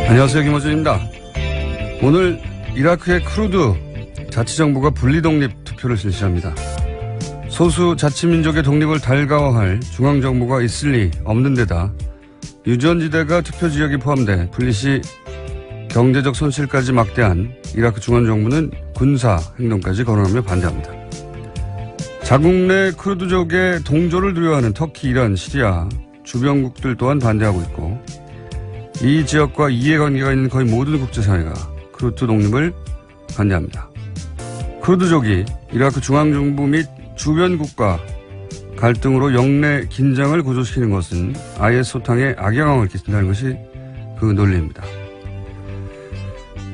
안녕하세요, 김호준입니다. 오늘 이라크의 쿠르드 자치정부가 분리독립 투표를 실시합니다. 소수 자치민족의 독립을 달가워할 중앙정부가 있을 리 없는 데다 유전지대가 투표지역이 포함돼 분리 시 경제적 손실까지 막대한 이라크 중앙정부는 군사 행동까지 거론하며 반대합니다. 자국 내 쿠르드족의 동조를 두려워하는 터키, 이란, 시리아 주변국들 또한 반대하고 있고, 이 지역과 이해관계가 있는 거의 모든 국제사회가 쿠르드 독립을 반대합니다. 쿠르드족이 이라크 중앙정부 및 주변 국가 갈등으로 영내 긴장을 고조시키는 것은 IS 소탕에 악영향을 끼친다는 것이 그 논리입니다.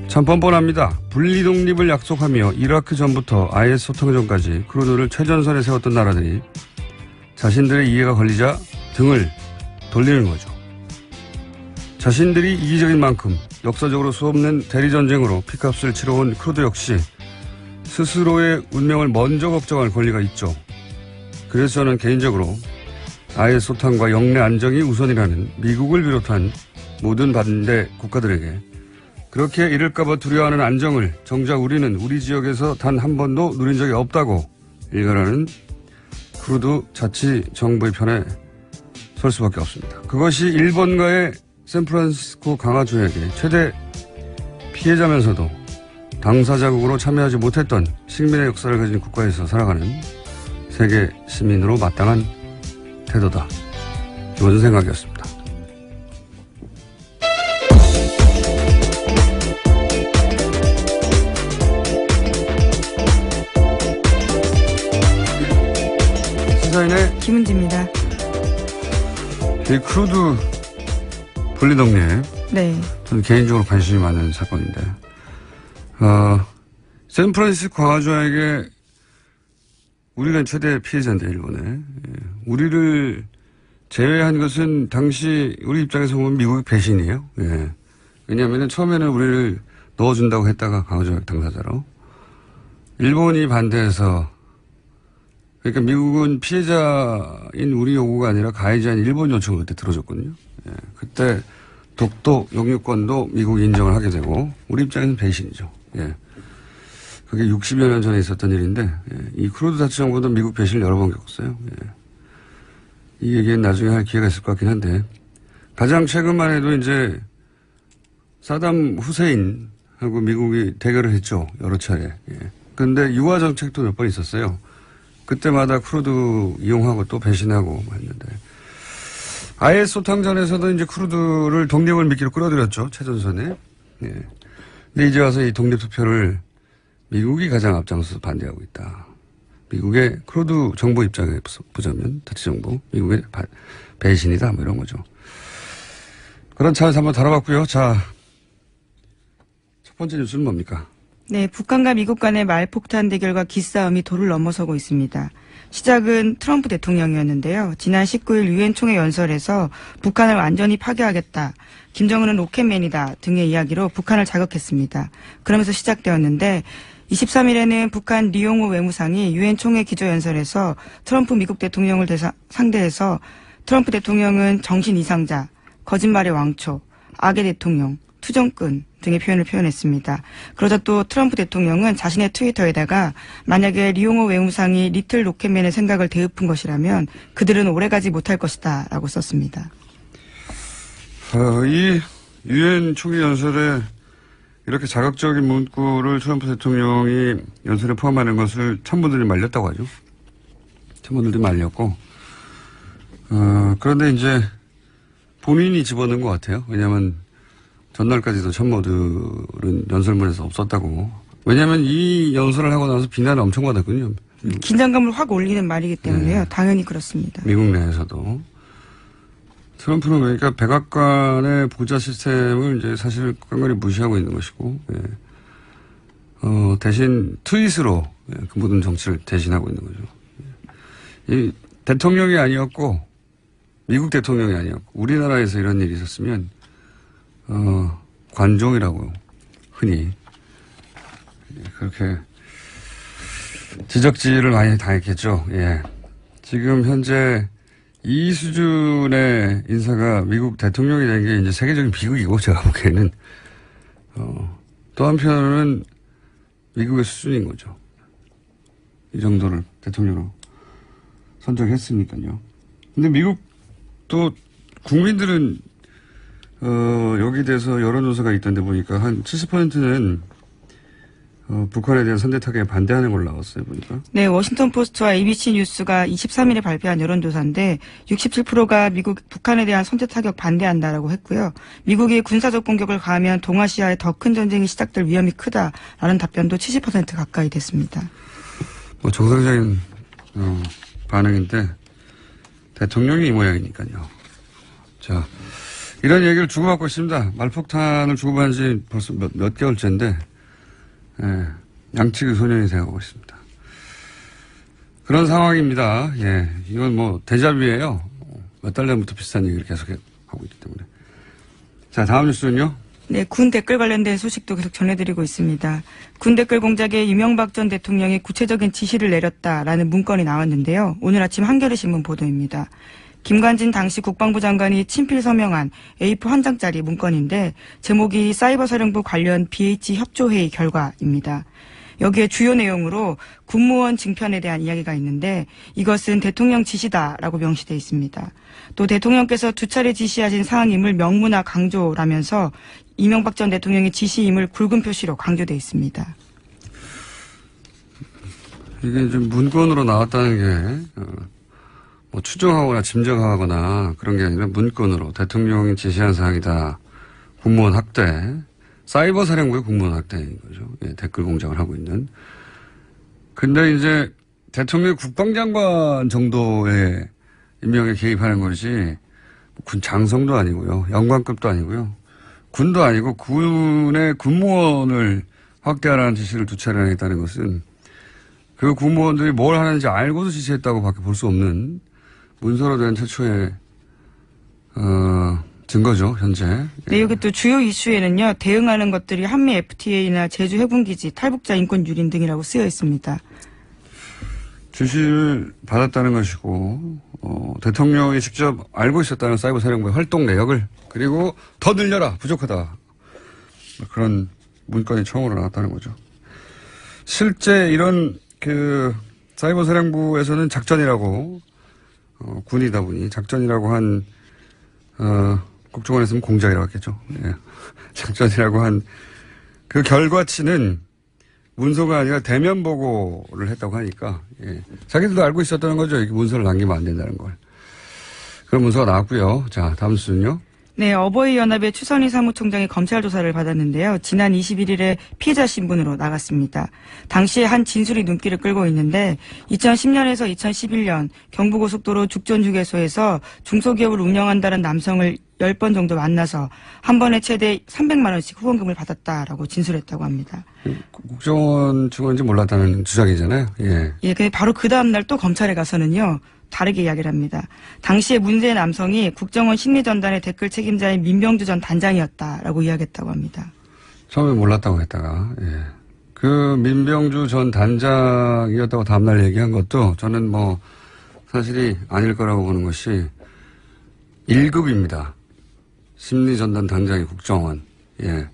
참 뻔뻔합니다. 분리독립을 약속하며 이라크 전부터 IS 소탕 전까지 쿠르드를 최전선에 세웠던 나라들이 자신들의 이해가 걸리자 등을 돌리는 거죠. 자신들이 이기적인 만큼 역사적으로 수없는 대리전쟁으로 피값을 치러온 쿠르드 역시 스스로의 운명을 먼저 걱정할 권리가 있죠. 그래서 저는 개인적으로 IS 소탕과 영내 안정이 우선이라는 미국을 비롯한 모든 반대 국가들에게 그렇게 이럴까봐 두려워하는 안정을 정작 우리는 우리 지역에서 단 한 번도 누린 적이 없다고 일관하는 쿠르드 자치정부의 편에 설 수밖에 없습니다. 그것이 일본과의 샌프란시스코 강화 조약의 최대 피해자면서도 당사자국으로 참여하지 못했던 식민의 역사를 가진 국가에서 살아가는 세계 시민으로 마땅한 태도다. 이런 생각이었습니다. 시사인의 김은지입니다. 이 쿠르드 분리독립. 네. 저는 개인적으로 관심이 많은 사건인데, 샌프란시스코 강화조약에 우리가 최대 피해자인데, 일본에. 예. 우리를 제외한 것은 당시 우리 입장에서 보면 미국의 배신이에요. 예. 왜냐하면 처음에는 우리를 넣어준다고 했다가 강화조약 당사자로. 일본이 반대해서, 그러니까 미국은 피해자인 우리 요구가 아니라 가해자인 일본 요청을 그때 들어줬거든요. 예. 그때 독도 영유권도 미국이 인정을 하게 되고, 우리 입장에서는 배신이죠. 예. 그게 60여 년 전에 있었던 일인데, 예. 이 쿠르드 자치정부도 미국 배신을 여러 번 겪었어요. 예. 이 얘기는 나중에 할 기회가 있을 것 같긴 한데, 가장 최근만 해도 이제 사담 후세인하고 미국이 대결을 했죠. 여러 차례. 예. 근데 유화 정책도 몇 번 있었어요. 그때마다 쿠르드 이용하고 또 배신하고 했는데, IS 소탕전에서도 이제 쿠르드를 독립을 미끼로 끌어들였죠. 최전선에. 예. 근데 이제 와서 이 독립투표를 미국이 가장 앞장서서 반대하고 있다. 미국의 쿠르드 정부 입장에 보자면, 자치정부, 미국의 배신이다. 뭐 이런 거죠. 그런 차원에서 한번 다뤄봤고요. 자, 첫 번째 뉴스는 뭡니까? 네, 북한과 미국 간의 말폭탄 대결과 기싸움이 도를 넘어서고 있습니다. 시작은 트럼프 대통령이었는데요. 지난 19일 유엔 총회 연설에서 북한을 완전히 파괴하겠다, 김정은은 로켓맨이다 등의 이야기로 북한을 자극했습니다. 그러면서 시작되었는데 23일에는 북한 리용호 외무상이 유엔 총회 기조연설에서 트럼프 미국 대통령을 상대해서 트럼프 대통령은 정신 이상자, 거짓말의 왕초, 악의 대통령, 투정꾼 등의 표현을 표현했습니다. 그러자 또 트럼프 대통령은 자신의 트위터에다가 만약에 리용호 외무상이 리틀 로켓맨의 생각을 되짚은 것이라면 그들은 오래가지 못할 것이다 라고 썼습니다. 이 유엔 총회 연설에 이렇게 자극적인 문구를 트럼프 대통령이 연설에 포함하는 것을 천분들이 말렸다고 하죠. 천분들이 말렸고, 그런데 이제 본인이 집어넣은 것 같아요. 왜냐하면 전날까지도 참모들은 연설문에서 없었다고. 왜냐하면 이 연설을 하고 나서 비난을 엄청 받았거든요. 긴장감을 확 올리는 말이기 때문에요. 네. 당연히 그렇습니다. 미국 내에서도. 트럼프는 그러니까 백악관의 보좌 시스템을 이제 사실 깡그리 무시하고 있는 것이고, 예. 대신 트윗으로 그 모든 정치를 대신하고 있는 거죠. 이 대통령이 아니었고, 미국 대통령이 아니었고, 우리나라에서 이런 일이 있었으면, 관종이라고 흔히 그렇게 지적질을 많이 당했겠죠. 예. 지금 현재 이 수준의 인사가 미국 대통령이 된 게 이제 세계적인 비극이고, 제가 보기에는, 또 한편으로는 미국의 수준인 거죠. 이 정도를 대통령으로 선정했으니까요. 근데 미국도 국민들은, 여기에 대해서 여론조사가 있던데 보니까 한 70%는 북한에 대한 선제 타격에 반대하는 걸로 나왔어요, 보니까. 네, 워싱턴 포스트와 ABC 뉴스가 23일에 발표한 여론조사인데 67%가 북한에 대한 선제 타격 반대한다라고 했고요. 미국이 군사적 공격을 가하면 동아시아에 더 큰 전쟁이 시작될 위험이 크다라는 답변도 70% 가까이 됐습니다. 뭐 정상적인 반응인데 대통령이 이 모양이니까요. 자, 이런 얘기를 주고받고 있습니다. 말폭탄을 주고받은 지 벌써 몇 개월째인데 예, 양측의 소년이 되어가고 있습니다. 그런 상황입니다. 예, 이건 뭐 데자뷰예요. 몇 달 전부터 비슷한 얘기를 계속 하고 있기 때문에. 자, 다음 뉴스는요. 네, 군 댓글 관련된 소식도 계속 전해드리고 있습니다. 군 댓글 공작에 이명박 전 대통령이 구체적인 지시를 내렸다라는 문건이 나왔는데요. 오늘 아침 한겨레신문 보도입니다. 김관진 당시 국방부 장관이 친필 서명한 A4 한 장짜리 문건인데 제목이 사이버사령부 관련 BH 협조회의 결과입니다. 여기에 주요 내용으로 군무원 증편에 대한 이야기가 있는데 이것은 대통령 지시다라고 명시되어 있습니다. 또 대통령께서 두 차례 지시하신 사항임을 명문화 강조라면서 이명박 전 대통령의 지시임을 굵은 표시로 강조되어 있습니다. 이게 좀 문건으로 나왔다는 게 뭐 추정하거나 짐작하거나 그런 게 아니라 문건으로 대통령이 지시한 사항이다. 군무원 학대, 사이버 사령부의 군무원 학대인 거죠. 예, 댓글 공작을 하고 있는. 근데 이제 대통령 국방장관 정도의 임명에 개입하는 것이 군 장성도 아니고요. 영관급도 아니고요. 군도 아니고 군의 군무원을 확대하라는 지시를 두 차례나 했다는 것은 그 군무원들이 뭘 하는지 알고도 지시했다고 밖에 볼 수 없는 문서로 된 최초의 증거죠, 현재. 네, 여기 또 주요 이슈에는요, 대응하는 것들이 한미 FTA나 제주 해군기지, 탈북자 인권 유린 등이라고 쓰여 있습니다. 지시를 받았다는 것이고, 대통령이 직접 알고 있었다는 사이버 사령부의 활동 내역을, 그리고 더 늘려라, 부족하다. 그런 문건이 처음으로 나왔다는 거죠. 실제 이런 사이버 사령부에서는 작전이라고, 군이다 보니 작전이라고 한, 국정원에서는 공작이라고 했겠죠. 예. 작전이라고 한 그 결과치는 문서가 아니라 대면 보고를 했다고 하니까, 예. 자기들도 알고 있었다는 거죠. 이렇게 문서를 남기면 안 된다는 걸. 그런 문서가 나왔고요. 자, 다음 수는요. 네, 어버이연합의 추선희 사무총장이 검찰 조사를 받았는데요. 지난 21일에 피해자 신분으로 나갔습니다. 당시에 한 진술이 눈길을 끌고 있는데 2010년에서 2011년 경부고속도로 죽전휴게소에서 중소기업을 운영한다는 남성을 10번 정도 만나서 한 번에 최대 300만 원씩 후원금을 받았다라고 진술했다고 합니다. 국정원 직원인지 몰랐다는 주장이잖아요. 예. 예, 근데 바로 그 다음날 또 검찰에 가서는요. 다르게 이야기를 합니다. 당시에 문제의 남성이 국정원 심리전단의 댓글 책임자인 민병주 전 단장이었다라고 이야기했다고 합니다. 처음에 몰랐다고 했다가, 예. 그 민병주 전 단장이었다고 다음날 얘기한 것도 저는 뭐 사실이 아닐 거라고 보는 것이 1급입니다. 심리전단 단장이 국정원. 예.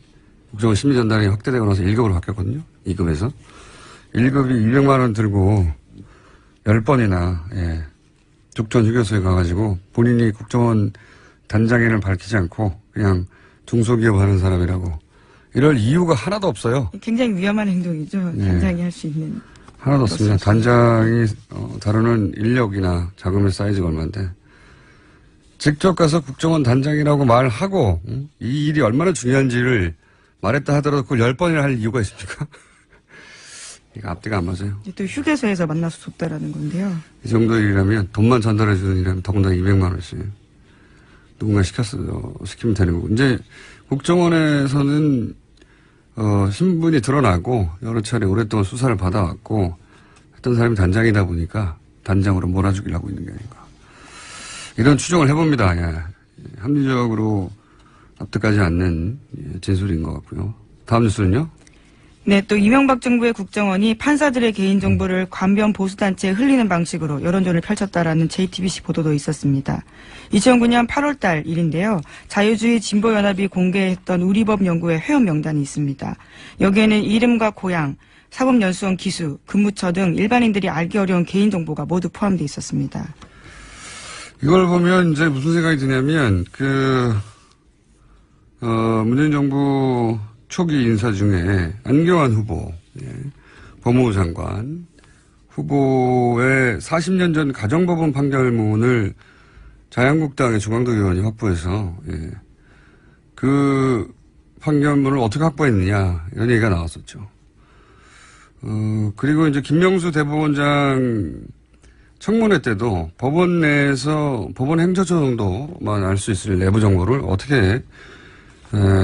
국정원 심리전단이 확대되고 나서 1급으로 바뀌었거든요. 2급에서. 1급이 200만 원 들고 10번이나, 예. 죽전 휴게소에 가가지고 본인이 국정원 단장인을 밝히지 않고 그냥 중소기업 하는 사람이라고 이럴 이유가 하나도 없어요. 굉장히 위험한 행동이죠. 네. 단장이 할 수 있는. 하나도 없습니다. 단장이 다루는 인력이나 자금의 사이즈가 얼마인데 직접 가서 국정원 단장이라고 말하고 이 일이 얼마나 중요한지를 말했다 하더라도 그걸 10번이나 할 이유가 있습니까? 이거 앞뒤가 안 맞아요. 또 휴게소에서 만나서 줬다라는 건데요. 이 정도 일이라면 돈만 전달해 주는 일이라면 더군다나 200만 원씩 누군가 시키면 되는 거고. 이제 국정원에서는 신분이 드러나고 여러 차례 오랫동안 수사를 받아왔고 했던 사람이 단장이다 보니까 단장으로 몰아주기를 하고 있는 게 아닌가. 이런 추정을 해봅니다. 예. 합리적으로 납득하지 않는 진술인 것 같고요. 다음 뉴스는요? 네, 또 이명박 정부의 국정원이 판사들의 개인정보를 관변 보수단체에 흘리는 방식으로 여론전을 펼쳤다라는 JTBC 보도도 있었습니다. 2009년 8월 달 일인데요. 자유주의 진보연합이 공개했던 우리법 연구의 회원 명단이 있습니다. 여기에는 이름과 고향, 사법연수원 기수, 근무처 등 일반인들이 알기 어려운 개인정보가 모두 포함되어 있었습니다. 이걸 보면 이제 무슨 생각이 드냐면, 문재인 정부 초기 인사 중에 안경환 후보, 법무부 장관 후보의 40년 전 가정법원 판결문을 자유한국당의 중앙도 의원이 확보해서, 그 판결문을 어떻게 확보했느냐, 이런 얘기가 나왔었죠. 그리고 이제 김명수 대법원장 청문회 때도 법원 내에서 법원 행처처 정도만 알 수 있을 내부 정보를 어떻게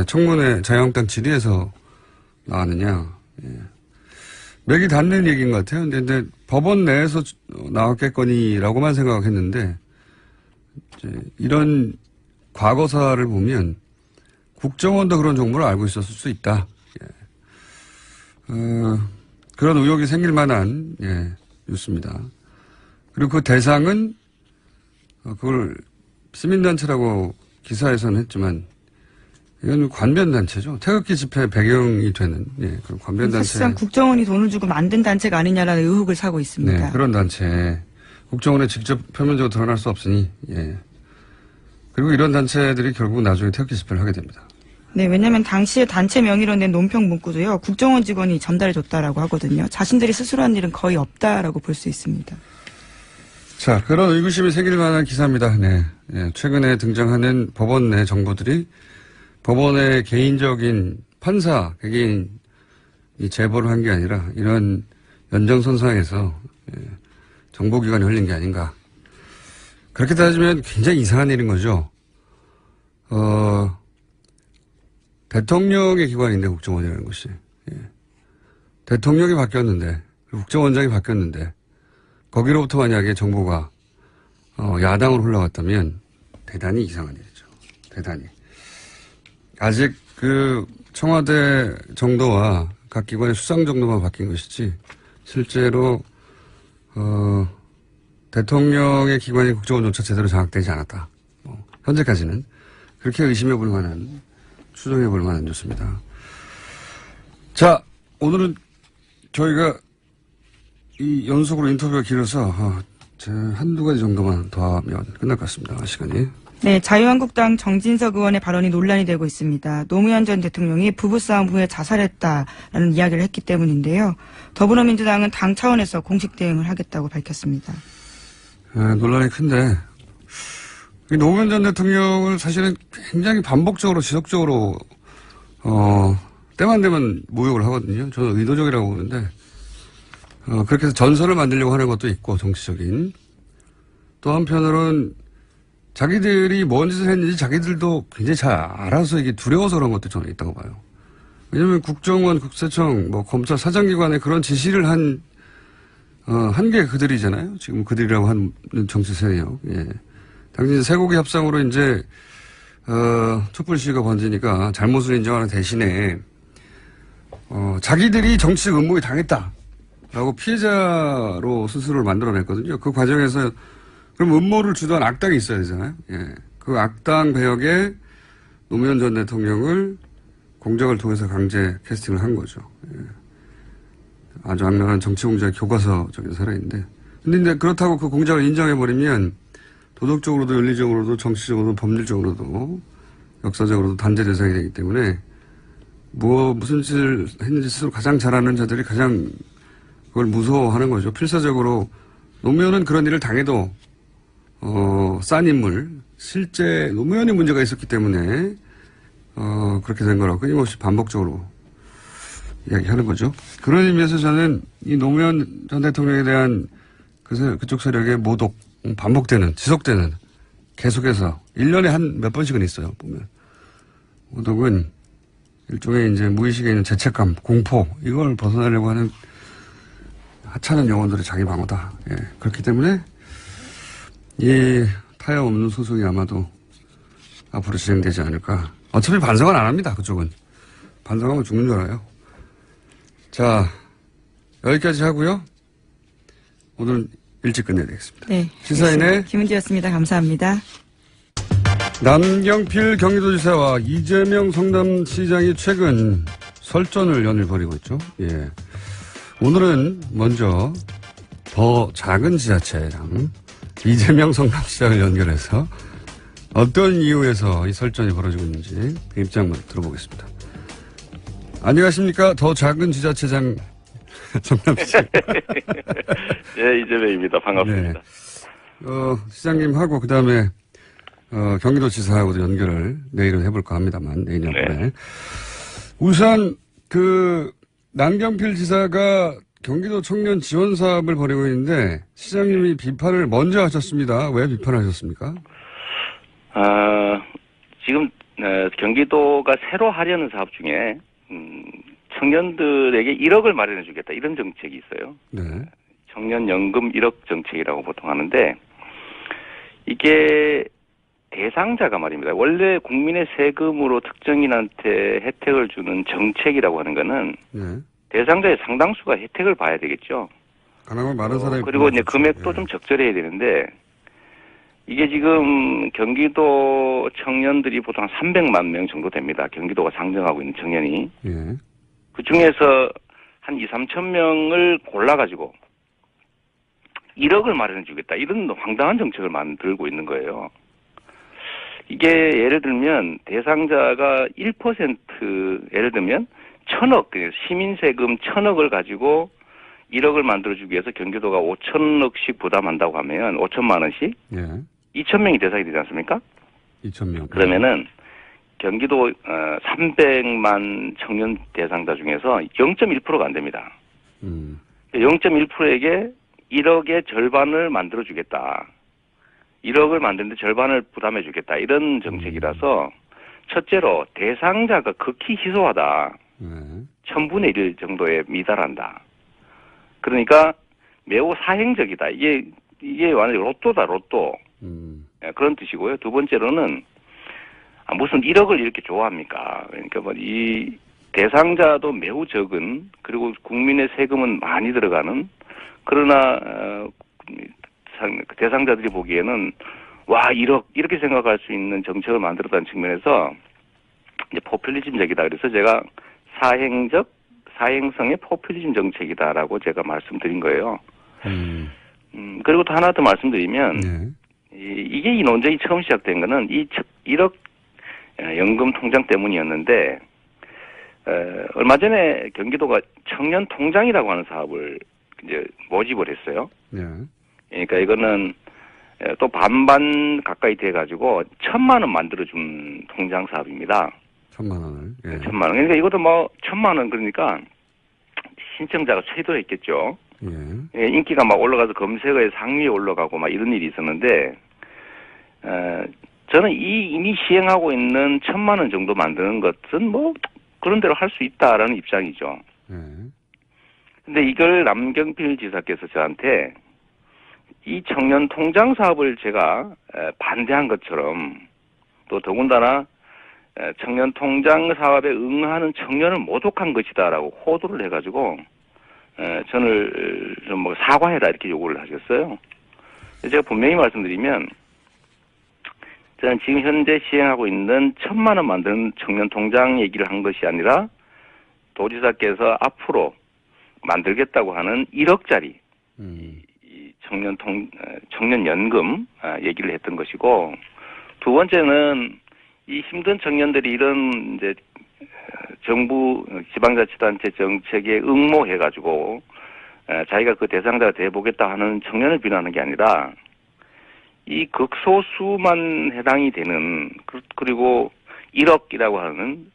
청문회 자유한국당 질의에서 나왔느냐. 맥이 닿는 얘기인 것 같아요. 근데 법원 내에서 나왔겠거니라고만 생각했는데 이런 과거사를 보면 국정원도 그런 정보를 알고 있었을 수 있다. 그런 의혹이 생길 만한 뉴스입니다. 그리고 그 대상은 그걸 시민단체라고 기사에서는 했지만 이건 관변단체죠. 태극기 집회 배경이 되는 그런 관변단체. 사실상 국정원이 돈을 주고 만든 단체가 아니냐라는 의혹을 사고 있습니다. 네, 그런 단체. 국정원에 직접 표면적으로 드러날 수 없으니 그리고 이런 단체들이 결국 나중에 태극기 집회를 하게 됩니다. 네, 왜냐하면 당시에 단체 명의로 낸 논평 문구도요. 국정원 직원이 전달해줬다라고 하거든요. 자신들이 스스로 한 일은 거의 없다라고 볼 수 있습니다. 자, 그런 의구심이 생길 만한 기사입니다. 네. 최근에 등장하는 법원 내 정보들이 법원의 개인적인 판사, 개개인이 제보를 한 게 아니라 이런 연장선상에서 정보기관이 흘린 게 아닌가. 그렇게 따지면 굉장히 이상한 일인 거죠. 대통령의 기관인데 국정원이라는 것이. 대통령이 바뀌었는데 국정원장이 바뀌었는데 거기로부터 만약에 정보가 야당으로 흘러갔다면 대단히 이상한 일이죠. 대단히. 아직 그 청와대 정도와 각 기관의 수상 정도만 바뀐 것이지 실제로 대통령의 기관이 국정원조차 제대로 장악되지 않았다. 현재까지는 그렇게 의심해 볼 만한 추정해 볼 만한 뉴스입니다. 자, 오늘은 저희가 이 연속으로 인터뷰가 길어서 한두 가지 정도만 더 하면 끝날 것 같습니다. 시간이. 네, 자유한국당 정진석 의원의 발언이 논란이 되고 있습니다. 노무현 전 대통령이 부부싸움 후에 자살했다라는 이야기를 했기 때문인데요. 더불어민주당은 당 차원에서 공식 대응을 하겠다고 밝혔습니다. 논란이 큰데 노무현 전 대통령을 사실은 굉장히 반복적으로 지속적으로 때만 되면 모욕을 하거든요. 저는 의도적이라고 보는데 그렇게 해서 전설을 만들려고 하는 것도 있고 정치적인. 또 한편으로는 자기들이 뭔 짓을 했는지 자기들도 굉장히 잘 알아서 이게 두려워서 그런 것도 저는 있다고 봐요. 왜냐하면 국정원, 국세청, 검찰 사장기관에 그런 지시를 한 게 그들이잖아요. 지금 그들이라고 하는 정치 세력. 당시 쇠고기 협상으로 이제 촛불 시위가 번지니까 잘못을 인정하는 대신에 자기들이 정치적 음모에 당했다라고 피해자로 스스로를 만들어냈거든요. 그 과정에서 그럼 음모를 주던 악당이 있어야 되잖아요. 그 악당 배역에 노무현 전 대통령을 공작을 통해서 강제 캐스팅을 한 거죠. 아주 악랄한 정치 공작의 교과서적인 사례인데. 근데 그렇다고 그 공작을 인정해버리면 도덕적으로도 윤리적으로도 정치적으로도 법률적으로도 역사적으로도 단죄 대상이 되기 때문에 무슨 짓을 했는지 스스로 가장 잘 아는 자들이 가장 그걸 무서워하는 거죠. 필사적으로 노무현은 그런 일을 당해도 싼 인물, 실제 노무현이 문제가 있었기 때문에 그렇게 된 거라고 끊임없이 반복적으로 이야기하는 거죠. 그런 의미에서 저는 이 노무현 전 대통령에 대한 그쪽 세력의 모독, 반복되는, 지속되는, 계속해서 1년에 한 몇 번씩은 있어요. 보면 모독은 일종의 이제 무의식에 있는 죄책감, 공포 이걸 벗어나려고 하는 하찮은 영혼들의 자기 방어다. 그렇기 때문에 이 타협 없는 소송이 아마도 앞으로 진행되지 않을까. 어차피 반성은 안 합니다. 그쪽은. 반성하면 죽는 줄 알아요. 자, 여기까지 하고요. 오늘은 일찍 끝내야 되겠습니다. 네. 시사인의 김은지였습니다. 감사합니다. 남경필 경기도지사와 이재명 성남시장이 최근 설전을 연일 벌이고 있죠. 예. 오늘은 먼저 더 작은 지자체랑 이재명 성남시장을 연결해서 어떤 이유에서 이 설전이 벌어지고 있는지 그 입장만 들어보겠습니다. 안녕하십니까? 더 작은 지자체장 성남시장. 예, 이재명입니다. 반갑습니다. 네. 시장님하고 그 다음에 경기도지사하고도 연결을 내일은 해볼까 합니다만 내일이 앞으로. 우선 남경필 지사가 경기도 청년 지원 사업을 벌이고 있는데 시장님이 비판을 먼저 하셨습니다. 왜 비판하셨습니까? 지금 경기도가 새로 하려는 사업 중에 청년들에게 1억을 마련해 주겠다 이런 정책이 있어요. 네. 청년연금 1억 정책이라고 보통 하는데 이게 대상자가 말입니다. 원래 국민의 세금으로 특정인한테 혜택을 주는 정책이라고 하는 거는 네. 대상자의 상당수가 혜택을 봐야 되겠죠. 가능하면 많은 사람이 그리고 이제 금액도 좀 적절해야 되는데 이게 지금 경기도 청년들이 보통 한 300만 명 정도 됩니다. 경기도가 상정하고 있는 청년이. 예. 그 중에서 한 2, 3천 명을 골라가지고 1억을 마련해 주겠다. 이런 황당한 정책을 만들고 있는 거예요. 이게 예를 들면 대상자가 1% 예를 들면 1,000억, 시민 세금 1,000억을 가지고 1억을 만들어주기 위해서 경기도가 5천억씩 부담한다고 하면 5천만 원씩 예. 2,000명이 대상이 되지 않습니까? 2,000명. 그러면은 경기도 300만 청년 대상자 중에서 0.1%가 안 됩니다. 0.1%에게 1억의 절반을 만들어주겠다. 1억을 만드는데 절반을 부담해주겠다. 이런 정책이라서 첫째로 대상자가 극히 희소하다. 1000분의 1 정도에 미달한다. 그러니까 매우 사행적이다. 이게 완전히 로또다, 로또. 그런 뜻이고요. 두 번째로는 무슨 1억을 이렇게 좋아합니까? 그러니까 이 대상자도 매우 적은 그리고 국민의 세금은 많이 들어가는 그러나 대상자들이 보기에는 와 1억 이렇게 생각할 수 있는 정책을 만들었다는 측면에서 이제 포퓰리즘적이다. 그래서 제가 사행성의 포퓰리즘 정책이다라고 제가 말씀드린 거예요. 그리고 또 하나 더 말씀드리면 이게 이 논쟁이 처음 시작된 거는 이 1억 연금 통장 때문이었는데 얼마 전에 경기도가 청년 통장이라고 하는 사업을 이제 모집을 했어요. 그러니까 이거는 또 반반 가까이 돼가지고 1,000만 원 만들어준 통장 사업입니다. 1,000만 원을. 예. 1,000만 원. 그러니까 이것도 1,000만 원 그러니까 신청자가 최도했겠죠. 예, 인기가 막 올라가서 검색어에 상위에 올라가고 막 이런 일이 있었는데 저는 이미 시행하고 있는 1,000만 원 정도 만드는 것은 그런 대로 할 수 있다라는 입장이죠. 근데 이걸 남경필 지사께서 저한테 이 청년 통장 사업을 제가 반대한 것처럼 또 더군다나 청년 통장 사업에 응하는 청년을 모독한 것이다라고 호도를 해가지고 저를 좀 사과해라 이렇게 요구를 하셨어요. 제가 분명히 말씀드리면 저는 지금 현재 시행하고 있는 1,000만 원 만드는 청년 통장 얘기를 한 것이 아니라 도지사께서 앞으로 만들겠다고 하는 1억짜리 청년 연금 얘기를 했던 것이고 두 번째는 이 힘든 청년들이 이런 이제 정부 지방자치단체 정책에 응모해가지고 자기가 그 대상자가 돼보겠다 하는 청년을 비난하는 게 아니라 이 극소수만 해당이 되는 그리고 1억이라고 하는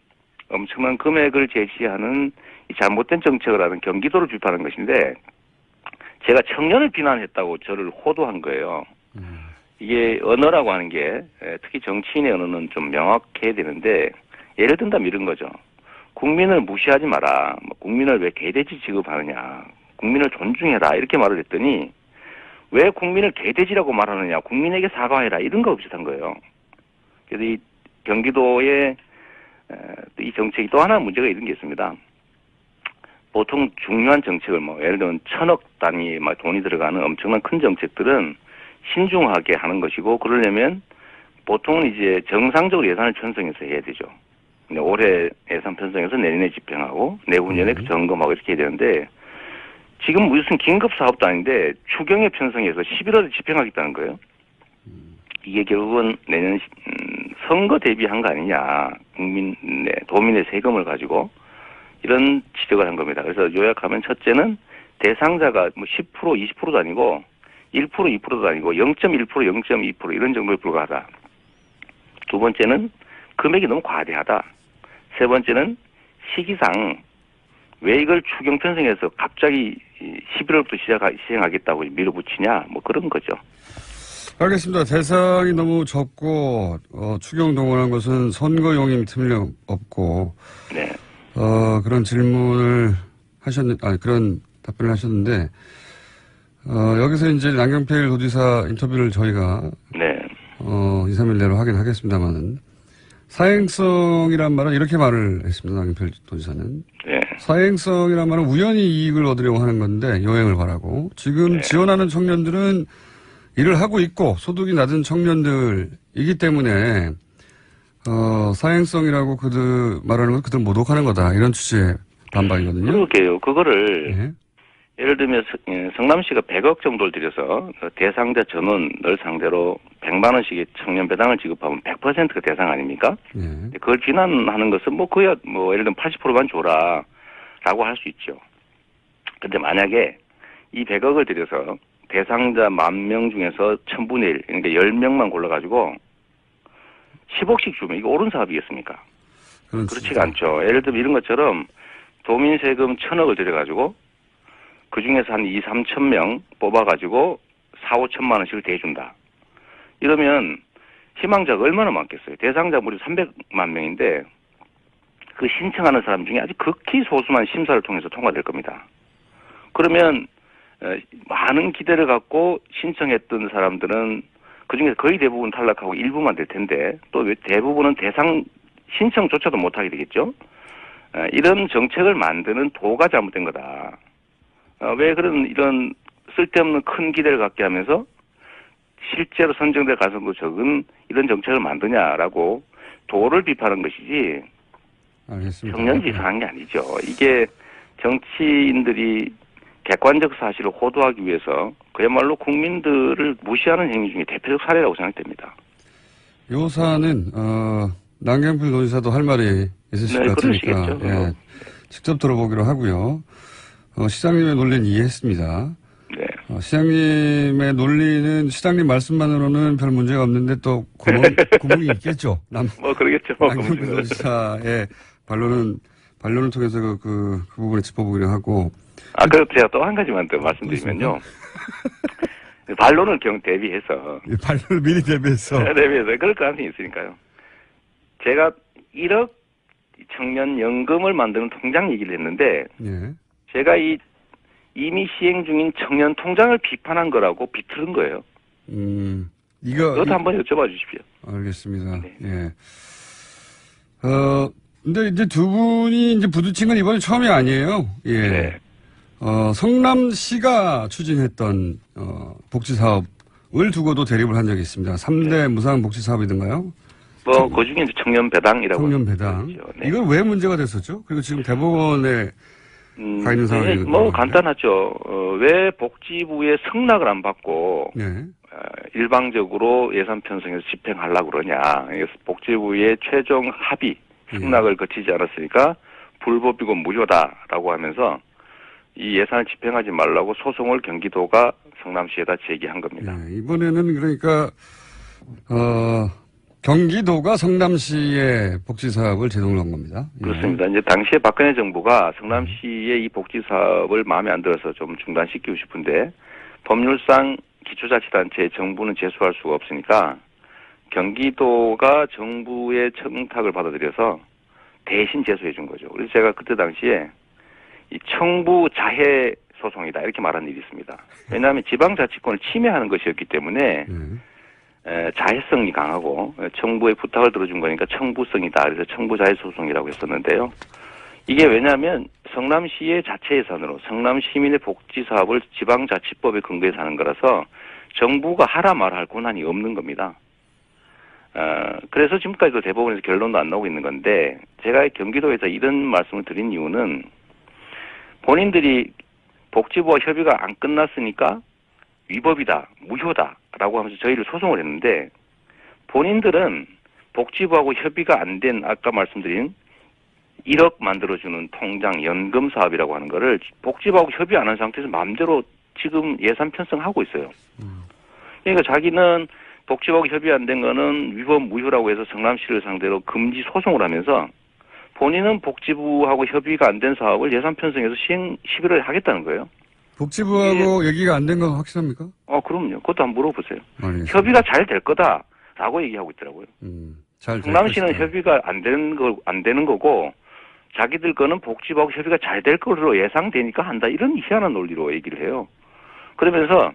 엄청난 금액을 제시하는 이 잘못된 정책을 하는 경기도를 비판한 것인데 제가 청년을 비난했다고 저를 호도한 거예요. 이게 언어라고 하는 게 특히 정치인의 언어는 좀 명확해야 되는데 예를 든다면 이런 거죠. 국민을 무시하지 마라. 국민을 왜 개돼지 취급하느냐. 국민을 존중해라. 이렇게 말을 했더니 왜 국민을 개돼지라고 말하느냐. 국민에게 사과해라. 이런 거 비슷한 거예요. 그래서 이 경기도의 이 정책이 또 하나 문제가 이런 게 있습니다. 보통 중요한 정책을 뭐 예를 들면 1,000억 단위 막 돈이 들어가는 엄청난 큰 정책들은 신중하게 하는 것이고 그러려면 보통은 이제 정상적으로 예산을 편성해서 해야 되죠. 근데 올해 예산 편성해서 내년에 집행하고 내후년에 점검하고 이렇게 해야 되는데 지금 무슨 긴급 사업도 아닌데 추경에 편성해서 11월에 집행하겠다는 거예요. 이게 결국은 내년 선거 대비한 거 아니냐. 도민의 세금을 가지고 이런 지적을 한 겁니다. 그래서 요약하면 첫째는 대상자가 뭐 10%, 20%도 아니고 1%, 2%도 아니고 0.1%, 0.2% 이런 정도에 불과하다. 두 번째는 금액이 너무 과대하다. 세 번째는 시기상 왜 이걸 추경 편성해서 갑자기 11월부터 시행하겠다고 밀어붙이냐 뭐 그런 거죠. 알겠습니다. 대상이 너무 적고 추경 동원한 것은 선거용임 틀림없고 네. 그런 질문을 그런 답변을 하셨는데 여기서 이제 남경필 도지사 인터뷰를 저희가 네. 2, 3일 내로 확인하겠습니다만은 사행성이란 말은 이렇게 말을 했습니다. 남경필 도지사는. 네. 사행성이란 말은 우연히 이익을 얻으려고 하는 건데 요행을 바라고 지금 네. 지원하는 청년들은 일을 하고 있고 소득이 낮은 청년들이기 때문에 사행성이라고 그들 말하는 건 그들 모독하는 거다 이런 취지의 반박이거든요. 그러게요. 그거를 네. 예를 들면 성남시가 100억 정도를 들여서 대상자 전원을 상대로 100만 원씩의 청년 배당을 지급하면 100%가 대상 아닙니까? 네. 그걸 비난하는 것은 뭐 그야 뭐 예를 들면 80%만 줘라라고 할 수 있죠. 근데 만약에 이 100억을 들여서 대상자 10,000명 중에서 1000분의 1, 그러니까 10명만 골라가지고 10억씩 주면 이거 옳은 사업이겠습니까? 그렇지가 않죠. 예를 들면 이런 것처럼 도민 세금 1,000억을 들여가지고 그 중에서 한 2, 3천 명 뽑아가지고 4, 5천만 원씩을 대준다. 이러면 희망자가 얼마나 많겠어요. 대상자 무려 300만 명인데 그 신청하는 사람 중에 아주 극히 소수만 심사를 통해서 통과될 겁니다. 그러면 많은 기대를 갖고 신청했던 사람들은 그중에서 거의 대부분 탈락하고 일부만 될 텐데 또 대부분은 대상 신청조차도 못하게 되겠죠. 이런 정책을 만드는 도가 잘못된 거다. 왜 이런 쓸데없는 큰 기대를 갖게 하면서 실제로 선정될 가능성도 적은 이런 정책을 만드냐라고 도를 비판하는 것이지 알겠습니다. 청년 비판한 게 아니죠. 이게 정치인들이 객관적 사실을 호도하기 위해서 그야말로 국민들을 무시하는 행위 중에 대표적 사례라고 생각됩니다. 요 사안은 남경필 도지사도 할 말이 있으실 것 같으니까 그러시겠죠. 직접 들어보기로 하고요. 시장님의 논리는 이해했습니다. 네. 시장님의 논리는 시장님 말씀만으로는 별 문제가 없는데 또 구멍이 있겠죠. 뭐 그러겠죠. 남경필 도지사의 반론을 통해서 그 부분을 짚어보기로 하고. 그래서 제가 또 한 가지만 더 말씀드리면요. 반론을 대비해서. 반론을 미리 대비해서. 대비해서. 그럴 가능성이 있으니까요. 제가 1억 청년 연금을 만드는 통장 얘기를 했는데. 예. 제가 이미 시행 중인 청년 통장을 비판한 거라고 비틀은 거예요. 그것도 한번 여쭤봐 주십시오. 알겠습니다. 네. 예. 근데 이제 두 분이 이제 부딪힌 건 이번이 처음이 아니에요. 예. 네. 성남시가 추진했던, 복지사업을 두고도 대립을 한 적이 있습니다. 3대 무상 복지사업이던가요? 그 중에 이제 청년 배당이라고. 청년 배당. 네. 이건 왜 문제가 됐었죠? 그리고 지금 대법원에 가 있는 상황이 뭐 간단하죠. 왜 복지부에 승낙을 안 받고 네. 일방적으로 예산 편성해서 집행하려고 그러냐. 복지부의 최종 합의 승낙을 거치지 않았으니까 불법이고 무효다라고 하면서 이 예산을 집행하지 말라고 소송을 경기도가 성남시에다 제기한 겁니다. 네, 이번에는 그러니까 경기도가 성남시의 복지사업을 제동을 한 겁니다. 그렇습니다. 이제 당시에 박근혜 정부가 성남시의 이 복지사업을 마음에 안 들어서 좀 중단시키고 싶은데 법률상 기초자치단체에 정부는 제소할 수가 없으니까 경기도가 정부의 청탁을 받아들여서 대신 제소해 준 거죠. 그래서 제가 그때 당시에 이 청부 자해 소송이다 이렇게 말한 일이 있습니다. 왜냐하면 지방자치권을 침해하는 것이었기 때문에 자해성이 강하고 정부의 부탁을 들어준 거니까 청부성이다. 그래서 청부자해 소송이라고 했었는데요. 이게 왜냐하면 성남시의 자체 예산으로 성남 시민의 복지 사업을 지방자치법에 근거해서 하는 거라서 정부가 하라 말아 할 권한이 없는 겁니다. 그래서 지금까지도 대법원에서 결론도 안 나오고 있는 건데 제가 경기도에서 이런 말씀을 드린 이유는 본인들이 복지부와 협의가 안 끝났으니까 위법이다, 무효다라고 하면서 저희를 소송을 했는데 본인들은 복지부하고 협의가 안 된 아까 말씀드린 1억 만들어주는 통장 연금 사업이라고 하는 거를 복지부하고 협의 안 한 상태에서 마음대로 지금 예산 편성하고 있어요. 그러니까 자기는 복지부하고 협의 안 된 거는 위법 무효라고 해서 성남시를 상대로 금지 소송을 하면서 본인은 복지부하고 협의가 안 된 사업을 예산 편성해서 시행 11월에 하겠다는 거예요. 복지부하고 얘기가 안 된 건 확실합니까? 그럼요. 그것도 한번 물어보세요. 알겠습니다. 협의가 잘 될 거다라고 얘기하고 있더라고요. 잘 성남시는 협의가 안 되는 거고 자기들 거는 복지부하고 협의가 잘 될 걸로 예상되니까 한다. 이런 희한한 논리로 얘기를 해요. 그러면서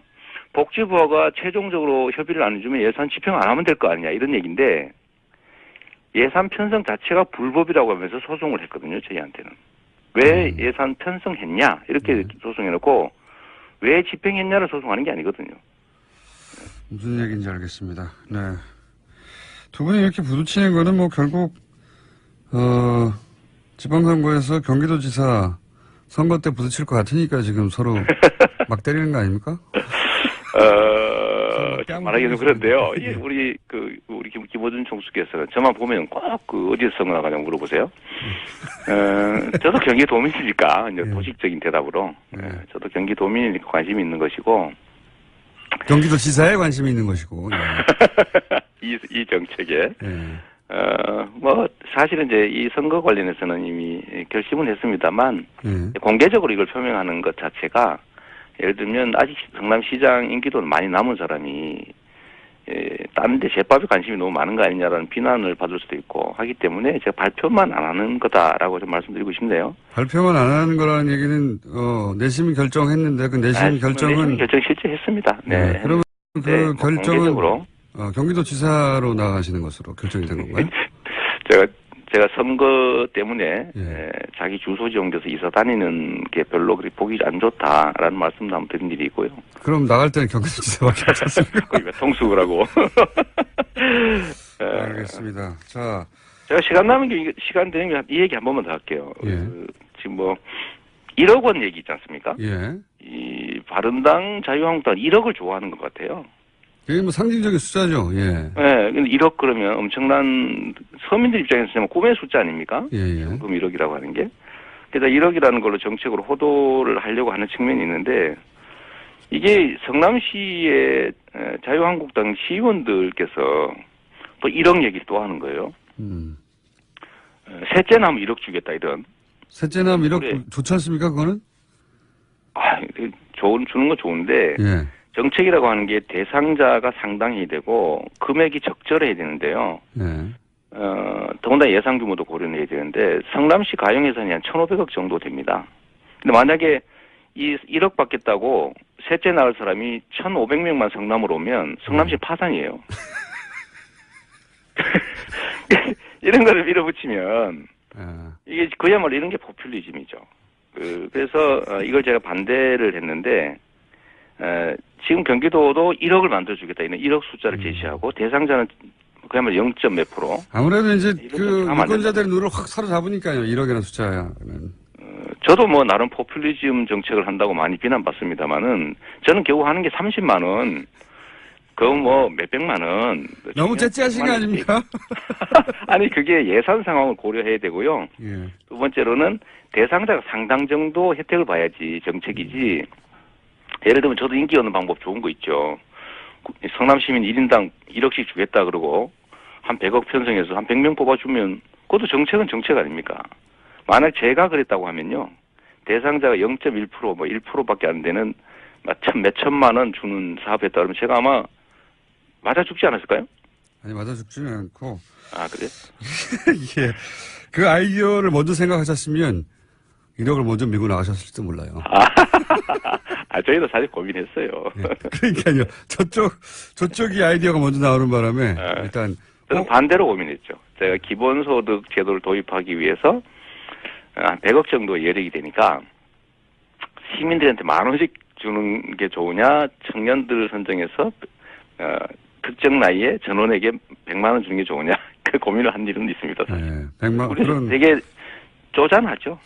복지부가 최종적으로 협의를 안 해주면 예산 집행 안 하면 될 거 아니냐 이런 얘기인데 예산 편성 자체가 불법이라고 하면서 소송을 했거든요. 저희한테는. 왜 예산 편성했냐 이렇게 소송해놓고 왜 집행했냐를 소송하는 게 아니거든요. 무슨 얘기인지 알겠습니다. 네. 두 분이 이렇게 부딪히는 거는 뭐 결국 지방선거에서 경기도지사 선거 때 부딪힐 것 같으니까 지금 서로 막 때리는 거 아닙니까? 말하기는 그런데요. 예, 우리 김호준 총수께서는 저만 보면 꼭 어디서 선거 나가냐고 물어보세요. 저도 경기도민이니까 이제 도식적인 대답으로 저도 경기도민이니까 관심이 있는 것이고 경기도지사에 관심이 있는 것이고 이 정책에 뭐 사실은 이제 이 선거 관련해서는 이미 결심은 했습니다만 공개적으로 이걸 표명하는 것 자체가 예를 들면 아직 성남시장 임기도는 많이 남은 사람이 다른 데 제법에 관심이 너무 많은 거 아니냐라는 비난을 받을 수도 있고 하기 때문에 제가 발표만 안 하는 거다라고 좀 말씀드리고 싶네요. 발표만 안 하는 거라는 얘기는 내심 결정했는데 그 내심 결정은 내심 결정 실제 했습니다. 네. 그러면 그 결정은 공개적으로 경기도지사로 나가시는 것으로 결정이 된 건가요? 제가 선거 때문에 자기 주소지 옮겨서 이사 다니는 게 별로 그렇게 보기 안 좋다라는 말씀도 한번 드린 일이 있고요. 그럼 나갈 때는 경기도지사밖에 없었습니까? 거의 왜 통수를 하고. 알겠습니다. 자, 제가 시간 되면 이 얘기 한 번만 더 할게요. 예. 지금 뭐 1억 원 얘기 있지 않습니까? 예. 이 바른당 자유한국당 1억을 좋아하는 것 같아요. 이게 뭐 상징적인 숫자죠. 예. 네, 근데 1억 그러면 엄청난 서민들 입장에서는 꿈의 숫자 아닙니까? 예. 연금 1억이라고 하는 게. 그래서 1억이라는 걸로 정책으로 호도를 하려고 하는 측면이 있는데 이게 성남시의 자유한국당 시의원들께서 또 1억 얘기 또 하는 거예요. 셋째 나면 1억 주겠다 이런. 셋째 나면 1억 그래. 좋지 않습니까? 그거는? 주는 건 좋은데 예. 정책이라고 하는 게 대상자가 상당히 되고 금액이 적절해야 되는데요. 예. 더군다나 예산 규모도 고려해야 되는데 성남시 가용 예산이 한 1,500억 정도 됩니다. 근데 만약에 이 1억 받겠다고 셋째 낳을 사람이 1,500명만 성남으로 오면 성남시 파산이에요. 이런 거를 밀어붙이면 이게 그야말로 이런 게 포퓰리즘이죠. 그래서 이걸 제가 반대를 했는데 지금 경기도도 1억을 만들어주겠다 이런 1억 숫자를 제시하고 대상자는 그야말로 0. 몇 프로. 아무래도 이제 그 하면 안 유권자들의 눈을 확 사로잡으니까요. 1억이라는 숫자는. 저도 뭐 나름 포퓰리즘 정책을 한다고 많이 비난받습니다만은 저는 겨우 하는 게 30만 원. 그거 뭐 몇백만 원. 너무 째째하신 거 아닙니까? 아니 그게 예산 상황을 고려해야 되고요. 예. 두 번째로는 대상자가 상당 정도 혜택을 봐야지 정책이지. 예를 들면 저도 인기 얻는 방법 좋은 거 있죠. 성남 시민 1인당 1억씩 주겠다 그러고 한 100억 편성해서 한 100명 뽑아주면 그것도 정책은 정책 아닙니까? 만약 제가 그랬다고 하면요. 대상자가 0.1% 뭐 1%밖에 안 되는 몇 천만 원 주는 사업했다 그러면 제가 아마 맞아 죽지 않았을까요? 아니 맞아 죽지는 않고. 그래? 예. 그 아이디어를 먼저 생각하셨으면 1억을 먼저 밀고 나가셨을지도 몰라요. 저희도 사실 고민했어요. 네. 그러니까요. 저쪽이 아이디어가 먼저 나오는 바람에 일단 저는 반대로 고민했죠. 제가 기본소득 제도를 도입하기 위해서 한 100억 정도 예력이 되니까 시민들한테 10,000원씩 주는 게 좋으냐, 청년들을 선정해서 특정 나이에 전원에게 100만 원 주는 게 좋으냐, 그 고민을 한 일은 있습니다. 사실. 네, 100만 우리 그런 되게 쪼잔하죠.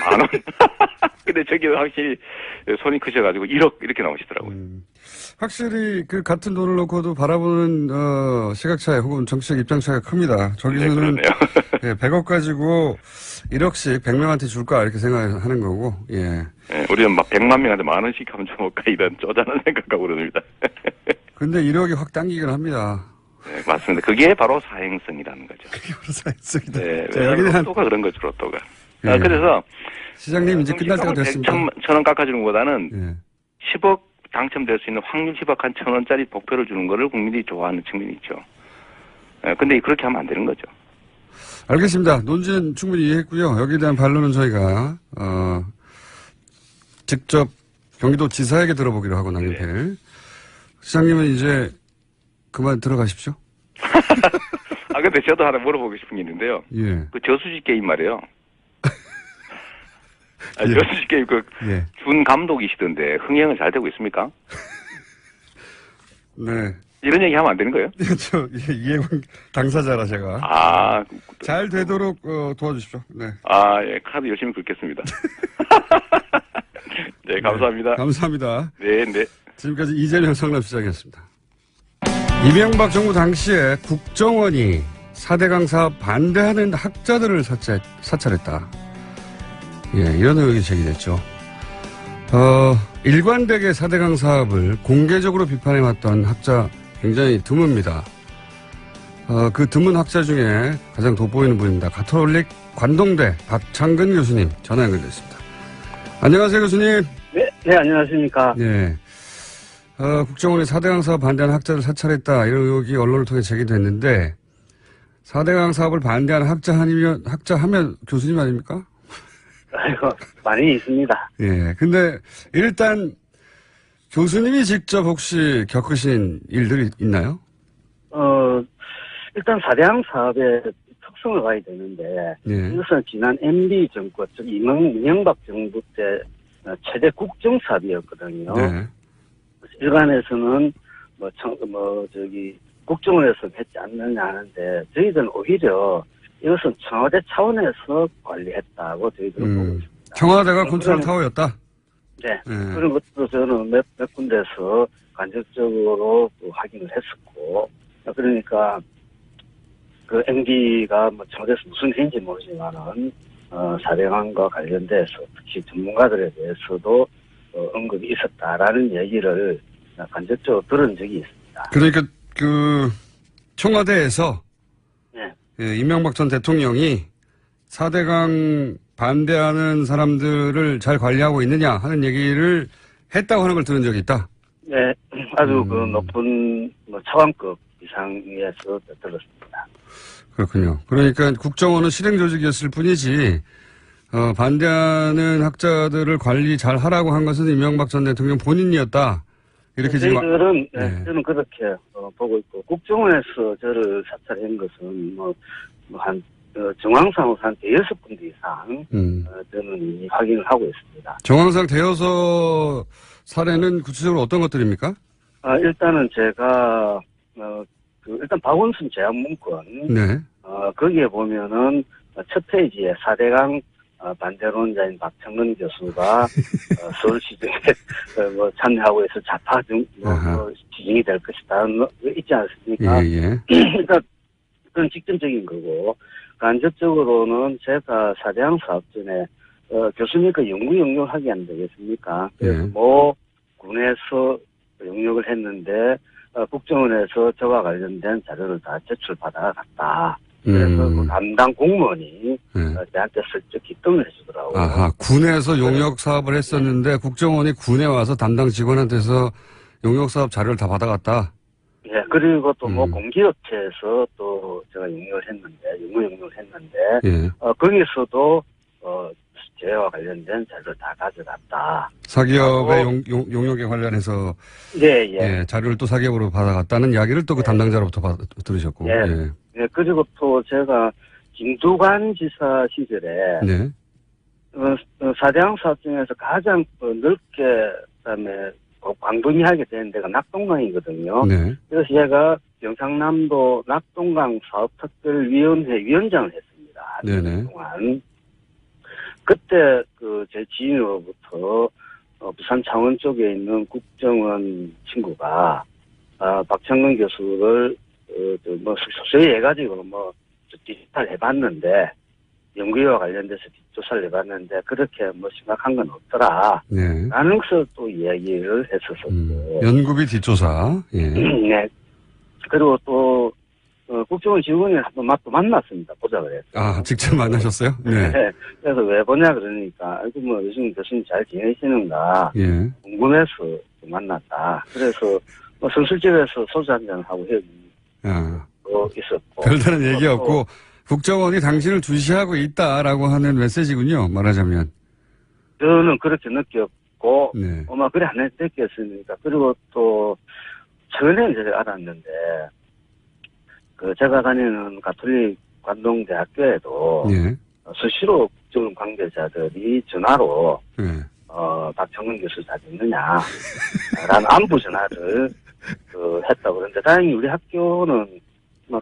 10,000원. 근데 저기 확실히 손이 크셔가지고 1억 이렇게 나오시더라고요. 확실히 그 같은 돈을 놓고도 바라보는 시각 차이 혹은 정치적 입장 차이가 큽니다. 네, 저기서는 그러네요. 예, 100억 가지고 1억씩 100명한테 줄까 이렇게 생각하는 거고. 예. 네, 우리는 막 100만 명한테 10,000원씩 하면 좋을까 이런 쪼잔한 생각하고 그럽니다. 근데 1억이 확 당기긴 합니다. 네, 맞습니다. 그게 바로 사행성이라는 거죠. 그게 바로 사회성이다. 네, 자, 여기는 한 로또가 그런 거죠, 로또가. 예. 그래서 시장님 이제 끝날 때가 됐습니다. 1,000원 깎아주는 것보다는 예. 10억 당첨될 수 있는 확률 10억 한 1,000원짜리 복표를 주는 거를 국민들이 좋아하는 측면이 있죠. 근데 그렇게 하면 안 되는 거죠. 알겠습니다. 논지는 충분히 이해했고요. 여기에 대한 반론은 저희가 직접 경기도 지사에게 들어보기로 하고 남편을. 시장님은 이제 그만 들어가십시오. 근데 저도 하나 물어보고 싶은 게 있는데요. 예. 그 저수지 게임 말이에요. 예. 저수지 게임 예. 준 감독이시던데 흥행은 잘 되고 있습니까? 네. 이런 얘기 하면 안 되는 거예요? 저 이해관 당사자라 제가 잘 되도록 도와주십시오. 네. 예, 카드 열심히 긁겠습니다. 네, 감사합니다. 네, 감사합니다. 네, 네. 지금까지 이재명 성남시장이었습니다. 이명박 정부 당시에 국정원이 4대강 사업 반대하는 학자들을 사찰했다. 예, 이런 의혹이 제기됐죠. 일관되게 4대강 사업을 공개적으로 비판해왔던 학자 굉장히 드뭅니다. 그 드문 학자 중에 가장 돋보이는 분입니다. 가톨릭 관동대 박창근 교수님 전화 연결됐습니다. 안녕하세요, 교수님. 네, 안녕하십니까. 네. 국정원이 4대강 사업 반대하는 학자를 사찰했다. 이런 의혹이 언론을 통해 제기됐는데 4대강 사업을 반대하는 학자 하면 교수님 아닙니까? 아이고, 많이 있습니다. 예. 근데 일단 교수님이 직접 혹시 겪으신 일들이 있나요? 일단 4대강 사업의 특성을 봐야 되는데, 예. 이것은 지난 MB 정권, 즉 이명박 정부 때 최대 국정 사업이었거든요. 네. 일간에서는 국정원에서 했지 않느냐 하는데, 저희들은 오히려 이것은 청와대 차원에서 관리했다고 저희들은 보고 있습니다. 청와대가 컨트롤 타워였다? 네. 예. 그런 것도 저는 몇 군데서 간접적으로 확인을 했었고, 그러니까 그 MD가 청와대에서 무슨 일인지 모르지만은 4대강과 관련돼서 특히 전문가들에 대해서도 언급이 있었다라는 얘기를 간접적으로 들은 적이 있습니다. 그러니까 그 청와대에서 네. 예, 이명박 전 대통령이 4대강 반대하는 사람들을 잘 관리하고 있느냐 하는 얘기를 했다고 하는 걸 들은 적이 있다. 네, 아주 그 높은 차관급 이상에서 들었습니다. 그렇군요. 그러니까 국정원은 실행 조직이었을 뿐이지 반대하는 학자들을 관리 잘 하라고 한 것은 이명박 전 대통령 본인이었다. 이렇게 지금 저희들은 네. 저는 그렇게 보고 있고, 국정원에서 저를 사찰한 것은 한 정황상으로 한 6군데 이상 저는 이미 확인을 하고 있습니다. 정황상 대여서 사례는 구체적으로 어떤 것들입니까? 일단은 제가 일단 박원순 제안문건 네. 거기에 보면은 첫 페이지에 4대강 반대론자인 박창근 교수가 서울시정에 참여하고 해서 좌파 지정이 될 것이다 있지 않습니까? 예. 그러니까 그건 직접적인 거고, 간접적으로는 제가 4대강 사업 전에 교수님 그 연구 용역하기 안 되겠습니까? 그래서 군에서 용역을 했는데 국정원에서 저와 관련된 자료를 다 제출받아갔다. 그래서 그 담당 공무원이 저한테 슬쩍 기뜸을 해주더라고요. 아하, 군에서 용역 사업을 했었는데 국정원이 군에 와서 담당 직원한테서 용역 사업 자료를 다 받아갔다. 예, 그리고 또 공기업체에서 또 제가 용역을 했는데, 거기서도 재해와 관련된 자료를 다 가져갔다. 사기업의 용역에 관련해서 자료를 또 사기업으로 받아갔다는 이야기를 또 그 담당자로부터 들으셨고. 예. 예, 그리고 또 제가 김두관 지사 시절에 사대강 사업 중에서 가장 넓게, 그다음에 광범위하게 된 데가 낙동강이거든요. 네. 그래서 제가 경상남도 낙동강 사업특별위원회 위원장을 했습니다. 네네. 동안. 그때 제 지인으로부터 부산 창원 쪽에 있는 국정원 친구가 박창근 교수를 소위 해가지고 뒷조사를 해봤는데 연구와 관련돼서 뒷조사를 해봤는데 그렇게 심각한 건 없더라. 네. 라는 것을 또 이야기를 했었었고. 연구비 뒷조사. 예. 네. 그리고 또 국정원 직원이 한번 또 만났습니다. 보자 그랬어요. 아, 직접 만나셨어요? 네. 네. 그래서 왜 보냐 그러니까 요즘 교수님 잘 지내시는가 예. 궁금해서 만났다. 그래서 선술집에서 소주 한잔 하고 있었고. 별다른 얘기 없고 국정원이 당신을 주시하고 있다라고 하는 메시지군요. 말하자면. 저는 그렇게 느꼈고 네. 그래 안 느꼈으니까. 그리고 또 최근에 이제 알았는데 제가 다니는 가톨릭 관동대학교에도 예. 수시로 국정원 관계자들이 전화로 예. 박창근 교수 잘 있느냐 라는 안부 전화를 했다고 그러는데 다행히 우리 학교는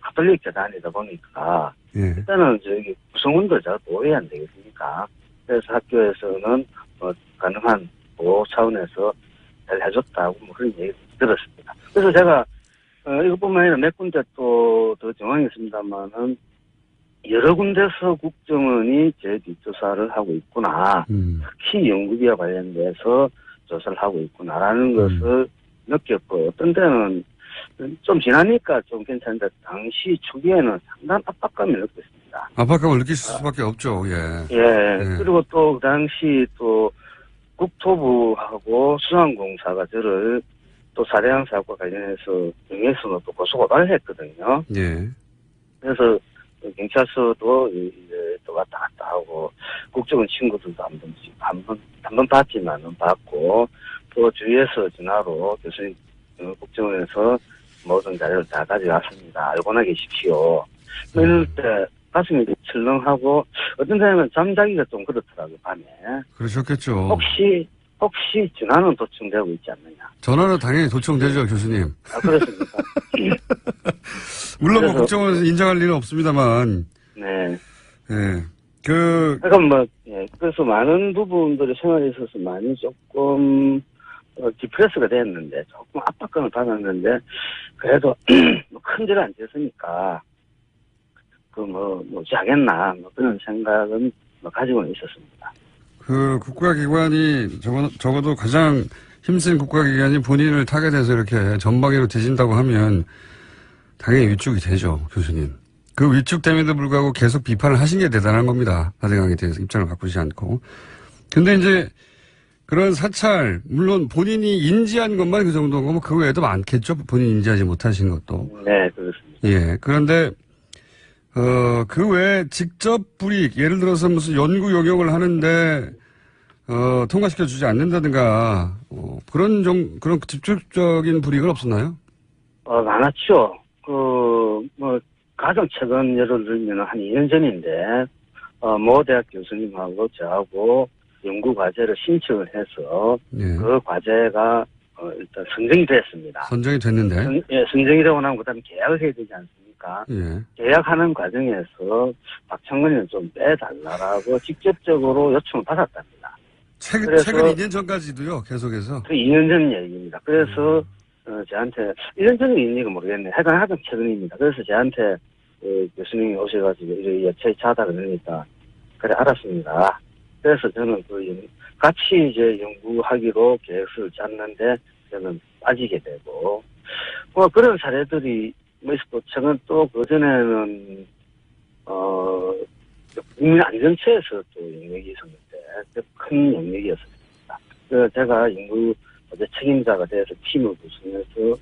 가톨릭 재단이다 보니까 예. 일단은 구성원들 잘 보호해야 안 되겠습니까? 그래서 학교에서는 가능한 보호 차원에서 잘 해줬다고 그런 얘기 들었습니다. 그래서 제가 이것뿐만 아니라 몇 군데 또 더 정황이 있습니다만은 여러 군데서 국정원이 제 뒷조사를 하고 있구나. 특히 연구비와 관련돼서 조사를 하고 있구나라는 것을 느꼈고 어떤 데는 좀 지나니까 좀 괜찮은데 당시 초기에는 상당한 압박감을 느꼈습니다. 압박감을 느낄 수밖에 없죠. 예. 예. 그리고 또 그 당시 또 국토부하고 수상공사가 저를 또 사대강 사업과 관련해서 명예훼손으로 또 고소고발을 했거든요. 예. 그래서 경찰서도 이제 또 왔다 갔다 하고 국정원 친구들도 한 번 봤지만은 봤고 또 주위에서 전화로 교수님 국정원에서 모든 자료를 다 가져왔습니다. 알고나 계십시오. 이럴 때 가슴이 철렁하고 어떤 사람은 잠자기가 좀 그렇더라고요. 밤에. 그러셨겠죠. 혹시 전화는 도청되고 있지 않느냐. 전화는 당연히 도청되죠, 교수님. 그렇습니까? 물론 국정원에서 인정할 일은 없습니다만. 네. 예. 그러니까 그래서 많은 부분들이 생활에 있어서 많이 조금 디프레스가 됐는데 조금 압박감을 받았는데 그래도 큰죄를 안 졌으니까 뭐지 하겠나 그런 생각은 가지고는 있었습니다. 국가기관이 적어도 가장 힘센 국가기관이 본인을 타겟해서 이렇게 전방위로 뒤진다고 하면 당연히 위축이 되죠, 교수님. 그 위축됨에도 불구하고 계속 비판을 하신 게 대단한 겁니다. 사대강에 대해서 입장을 바꾸지 않고. 근데 이제 그런 사찰, 물론 본인이 인지한 것만 그 정도인 거면 그 외에도 많겠죠. 본인이 인지하지 못하신 것도. 네, 그렇습니다. 예. 그런데, 그 외에 직접 불이익, 예를 들어서 무슨 연구 용역을 하는데, 통과시켜 주지 않는다든가, 그런 직접적인 불이익은 없었나요? 많았죠. 가장 최근 예를 들면 한 2년 전인데, 모 대학 교수님하고 저하고 연구 과제를 신청을 해서, 예. 그 과제가, 일단 선정이 됐습니다. 선정이 됐는데. 선정이 되고 나면 그 다음에 계약을 해야 되지 않습니까? 예. 계약하는 과정에서 박창근을 좀 빼달라고 직접적으로 요청을 받았답니다. 최근 2년 전까지도요, 계속해서. 그 2년 전 얘기입니다. 그래서, 저한테, 1년 전이 있는지가 모르겠네. 하여간 최근입니다. 그래서 저한테, 교수님이 오셔가지고, 이렇게 여차히 차다 그러니까, 그래, 알았습니다. 그래서 저는 같이 이제 연구하기로 계획서를 짰는데, 저는 빠지게 되고, 그런 사례들이 있었고, 저는 또 그전에는, 국민안전처에서 또 영역이 있었는데, 큰 영역이었습니다. 그래서 제가 연구 책임자가 돼서 팀을 구성해서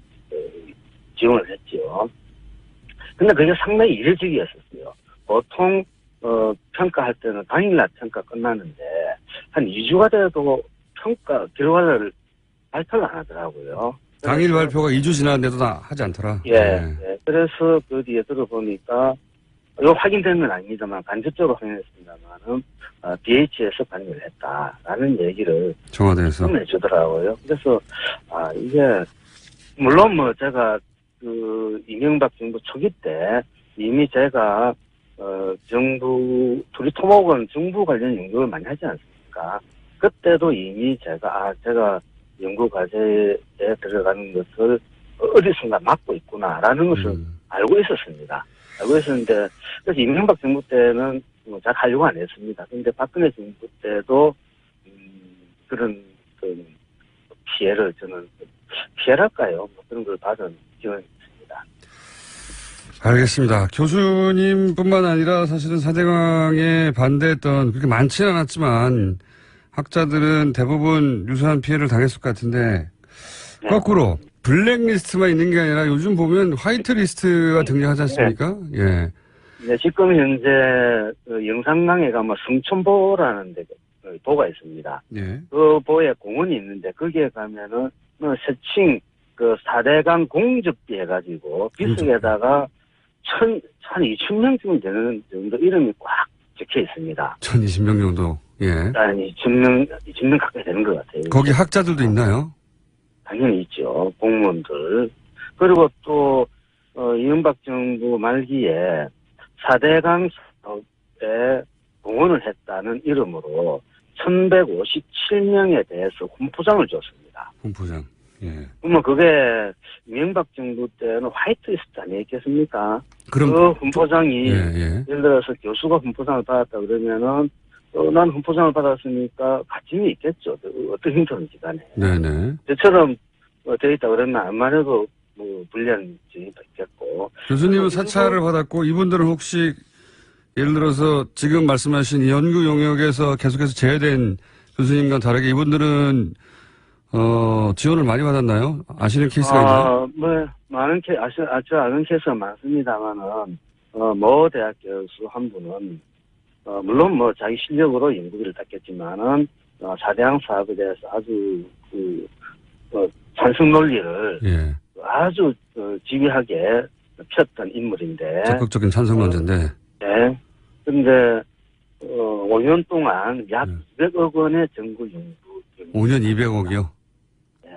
지원을 했죠. 근데 그게 상당히 이례적이었었어요. 보통 평가할 때는 당일날 평가 끝나는데 한 2주가 돼도 평가 결과를 발표를 안 하더라고요. 당일 발표가 2주 지났는데도 하지 않더라. 예. 그래서 그 뒤에 들어보니까 이거 확인된 건 아닙니다만 간접적으로 확인했습니다만은 BH에서 관여를 했다라는 얘기를 청와대에서 해주더라고요. 그래서 이게 물론 뭐 제가 이명박 정부 초기 때 이미 제가 정부 둘이 토목은 정부 관련 연구를 많이 하지 않습니까? 그때도 이미 제가 연구 과제에 들어가는 것을 어디선가 맡고 있구나라는 것을 알고 있었습니다. 알고 있었는데 그래서 이명박 정부 때는 잘 하려고 안 했습니다. 그런데 박근혜 정부 때도 그런 피해를 저는 피해랄까요? 뭐 그런 걸 받은 기억이 있습니다. 알겠습니다. 교수님뿐만 아니라 사실은 4대강에 반대했던 그렇게 많지는 않았지만 학자들은 대부분 유사한 피해를 당했을 것 같은데 네. 거꾸로 블랙리스트만 있는 게 아니라 요즘 보면 화이트리스트가 등장하지 않습니까? 예. 네, 지금 현재 영산강에 가면 성촌보라는 데 보가 있습니다. 예. 그 보에 공원이 있는데 거기에 가면은 세칭 4대강 공접비 해가지고 비석에다가 한 2,000명쯤 되는 정도 이름이 꽉 적혀 있습니다. 1,020명 정도. 예. 한 2,000명 가까이 되는 것 같아요. 거기 학자들도 있나요? 당연히 있죠. 공무원들. 그리고 또 이명박 정부 말기에 4대강 사업에 공헌을 했다는 이름으로 1,157명에 대해서 훈포장을 줬습니다. 훈포장. 예. 그러면 그게 이명박 정부 때는 화이트리스트 아니겠습니까? 그럼 그 훈포장이 예. 예를 들어서 교수가 훈포장을 받았다 그러면은 난 훈포장을 받았으니까 가침이 있겠죠. 어떤 형태든지 간에. 네네. 저처럼 되어 있다 그러면 안만 해도 뭐 불리한 점이 있겠고. 교수님은 사찰을 받았고 이분들은 혹시 예를 들어서 지금 말씀하신 연구 영역에서 계속해서 제외된 교수님과 다르게 이분들은 지원을 많이 받았나요? 아시는 케이스가 있나요? 뭐 많은 아주 아는 케이스가 많습니다만은 모 대학 교수 한 분은 물론 뭐 자기 실력으로 연구비를 땄겠지만은 4대강 사업에 대해서 아주 찬성 논리를 예. 아주 집요하게 폈던 인물인데. 적극적인 찬성론자인데. 네. 근데 5년 동안 약 200억 원의 정부 연구. 5년 200억이요? 네.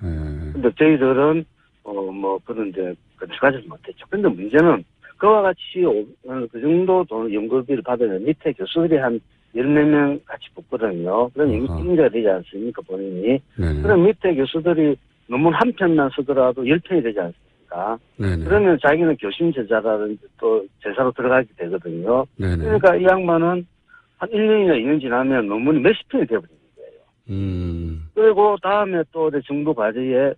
예. 근데 저희들은 뭐 그런데 건축하지 못했죠. 근데 문제는 그와 같이 그 정도 돈 연구비를 받으면 밑에 교수들이 한 10몇 명 같이 붙거든요. 그럼 연구 책임자가 되지 않습니까, 본인이? 네네. 그럼 밑에 교수들이 논문 한 편만 쓰더라도 10편이 되지 않습니까? 네네. 그러면 자기는 교심 제자라든지 또 제사로 들어가게 되거든요. 네네. 그러니까 이 양반은 한 1년이나 2년 지나면 논문이 몇십 편이 되어버리는 거예요. 그리고 다음에 또 정부 과제에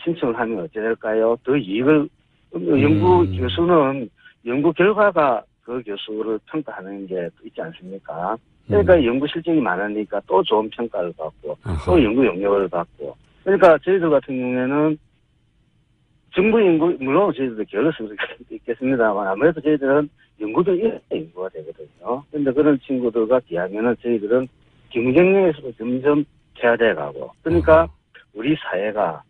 신청을 하면 어찌 될까요? 더 이익을, 연구 교수는 연구 결과가 그 교수를 평가하는 게 있지 않습니까? 그러니까 연구 실적이 많으니까 또 좋은 평가를 받고, 또 연구 영역을 받고. 그러니까 저희들 같은 경우에는 정부 연구, 물론 저희들도 게을러서 있겠습니다만 아무래도 저희들은 연구도 이런 연구가 되거든요. 그런데 그런 친구들과 비하면은 저희들은 경쟁력에서도 점점 퇴화돼 가고. 그러니까 우리 사회가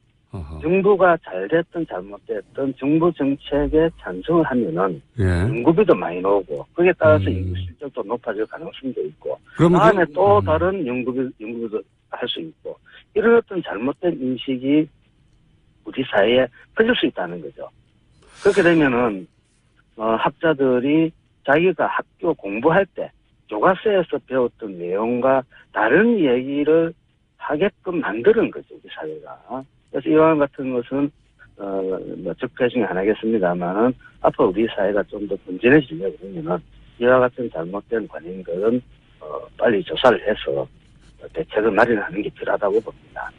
정부가 잘됐든 잘못됐든 정부 정책에 찬성을 하면은 연구비도 많이 나오고 거기에 따라서 연구 실적도 높아질 가능성도 있고 다음에 또 다른 연구비도 할 수 있고 이런 어떤 잘못된 인식이 우리 사회에 퍼질 수 있다는 거죠. 그렇게 되면은 학자들이 자기가 학교 공부할 때 교과서에서 배웠던 내용과 다른 얘기를 하게끔 만드는 거죠, 우리 사회가. 그래서 이와 같은 것은 뭐 적폐 중에 하나겠습니다만은 앞으로 우리 사회가 좀 더 건전해지려고 그러면은 이와 같은 잘못된 관행들은 빨리 조사를 해서 대책을 마련하는 게 필요하다고 봅니다.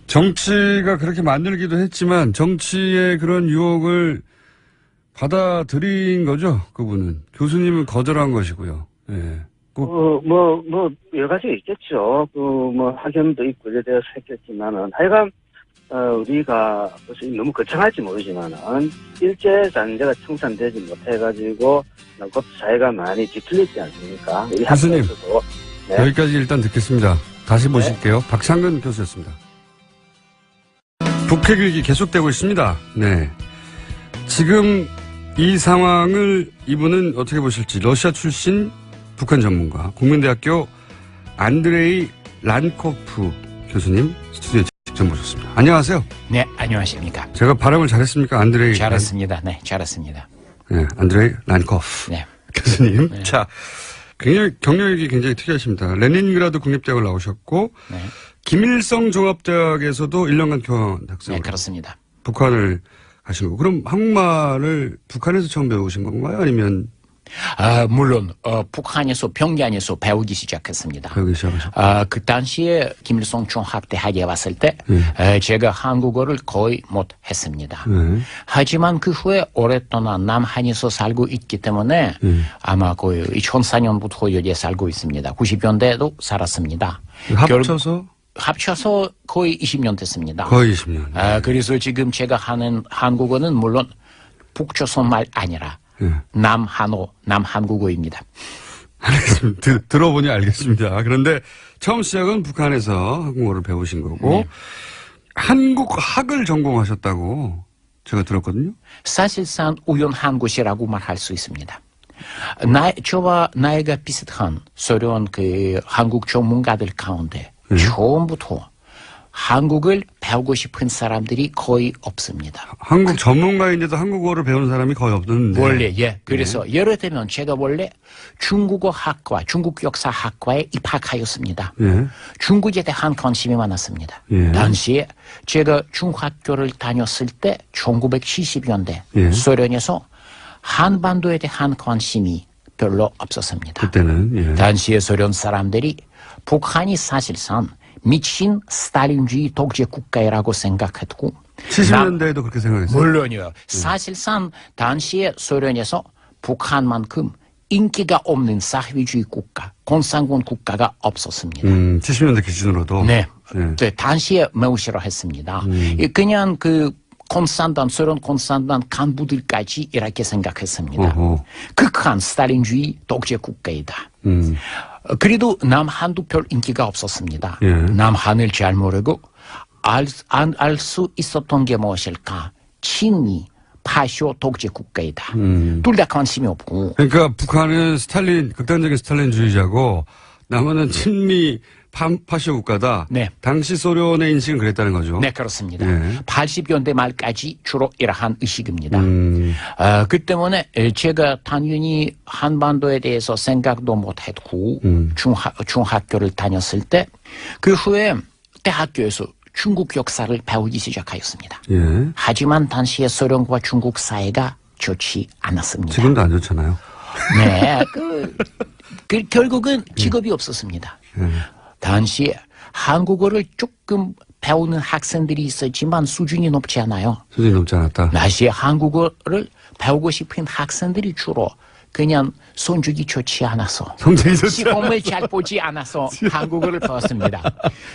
정치가 그렇게 만들기도 했지만 정치의 그런 유혹을 받아들인 거죠, 그분은. 교수님은 거절한 것이고요. 예. 여러 가지가 있겠죠. 학연도 있고, 이래 대해서 했겠지만은, 하여간, 우리가, 너무 거창할지 모르지만은, 일제장제가 청산되지 못해가지고, 곧 사회가 많이 뒤틀렸지 않습니까? 우리 교수님, 학교에서도. 네. 여기까지 일단 듣겠습니다. 다시 모실게요. 박창근 교수였습니다. 북핵 위기 계속되고 있습니다. 네. 지금, 이 상황을 이분은 어떻게 보실지 러시아 출신 북한 전문가 국민대학교 안드레이 란코프 교수님 스튜디오에 직접 모셨습니다. 안녕하세요. 네, 안녕하십니까. 제가 발음을 잘했습니까? 안드레이. 잘했습니다. 네, 잘했습니다. 네, 안드레이 란코프 네. 교수님. 네. 자, 굉장히 경력이 굉장히 특이하십니다. 레닌그라드 국립대학을 나오셨고 네. 김일성 종합대학에서도 1년간 교환 학생으로 네, 그렇습니다. 북한을 가신 거고 그럼 한국말을 북한에서 처음 배우신 건가요? 아니면 물론 북한에서 평양에서 배우기 시작했습니다. 배우기 시작하셨고 그 당시에 김일성 종합대학에 왔을 때 제가 한국어를 거의 못했습니다. 네. 하지만 그 후에 오랫동안 남한에서 살고 있기 때문에 아마 거의 2004년부터 여기에 살고 있습니다. 90년대에도 살았습니다. 합쳐서 거의 20년 됐습니다. 거의 20년. 그래서 지금 제가 하는 한국어는 물론 북조선말 아니라 남한어, 남한국어입니다. 알겠습니다. 들어보니 알겠습니다. 그런데 처음 시작은 북한에서 한국어를 배우신 거고 네. 한국학을 전공하셨다고 제가 들었거든요. 사실상 우연한 것이라고 말할 수 있습니다. 저와 나이가 비슷한 소련 한국 전문가들 가운데 처음부터 한국을 배우고 싶은 사람들이 거의 없습니다. 한국 전문가인데도 한국어를 배우는 사람이 거의 없는데. 원래, 그래서 예를 들면 제가 원래 중국어학과, 중국역사학과에 입학하였습니다. 중국에 대한 관심이 많았습니다. 당시에 제가 중학교를 다녔을 때 1970년대 소련에서 한반도에 대한 관심이 별로 없었습니다. 그때는. 당시에 소련 사람들이 북한이 사실상 미친 스탈린주의 독재 국가라고 생각했고 70년대에도 그렇게 생각했어요? 물론이요. 사실상 당시에 소련에서 북한만큼 인기가 없는 사회주의 국가, 공산권 국가가 없었습니다. 70년대 기준으로도? 네. 당시에 매우 싫어했습니다. 그냥 소련 공산당 간부들까지 이렇게 생각했습니다. 극한 스탈린주의 독재 국가이다. 그래도 남한도 별 인기가 없었습니다. 남한을 잘 모르고 알 수 있었던 게 무엇일까? 친미, 파쇼 독재 국가이다. 둘 다 관심이 없고. 그러니까 북한은 극단적인 스탈린주의자고 남한은 친미 파쇼 국가다. 네. 당시 소련의 인식은 그랬다는 거죠. 네, 그렇습니다. 80년대 말까지 주로 이러한 의식입니다. 그 때문에 제가 당연히 한반도에 대해서 생각도 못했고 중학교를 다녔을 때 그 후에 대학교에서 중국 역사를 배우기 시작하였습니다. 하지만 당시에 소련과 중국 사이가 좋지 않았습니다. 지금도 안 좋잖아요. 네, 결국은 직업이 없었습니다. 당시에 한국어를 조금 배우는 학생들이 있었지만 수준이 높지 않아요. 수준이 높지 않았다. 당시에 한국어를 배우고 싶은 학생들이 주로 그냥 성적이 좋지 않아서 시험을 잘 보지 않아서 한국어를 배웠습니다.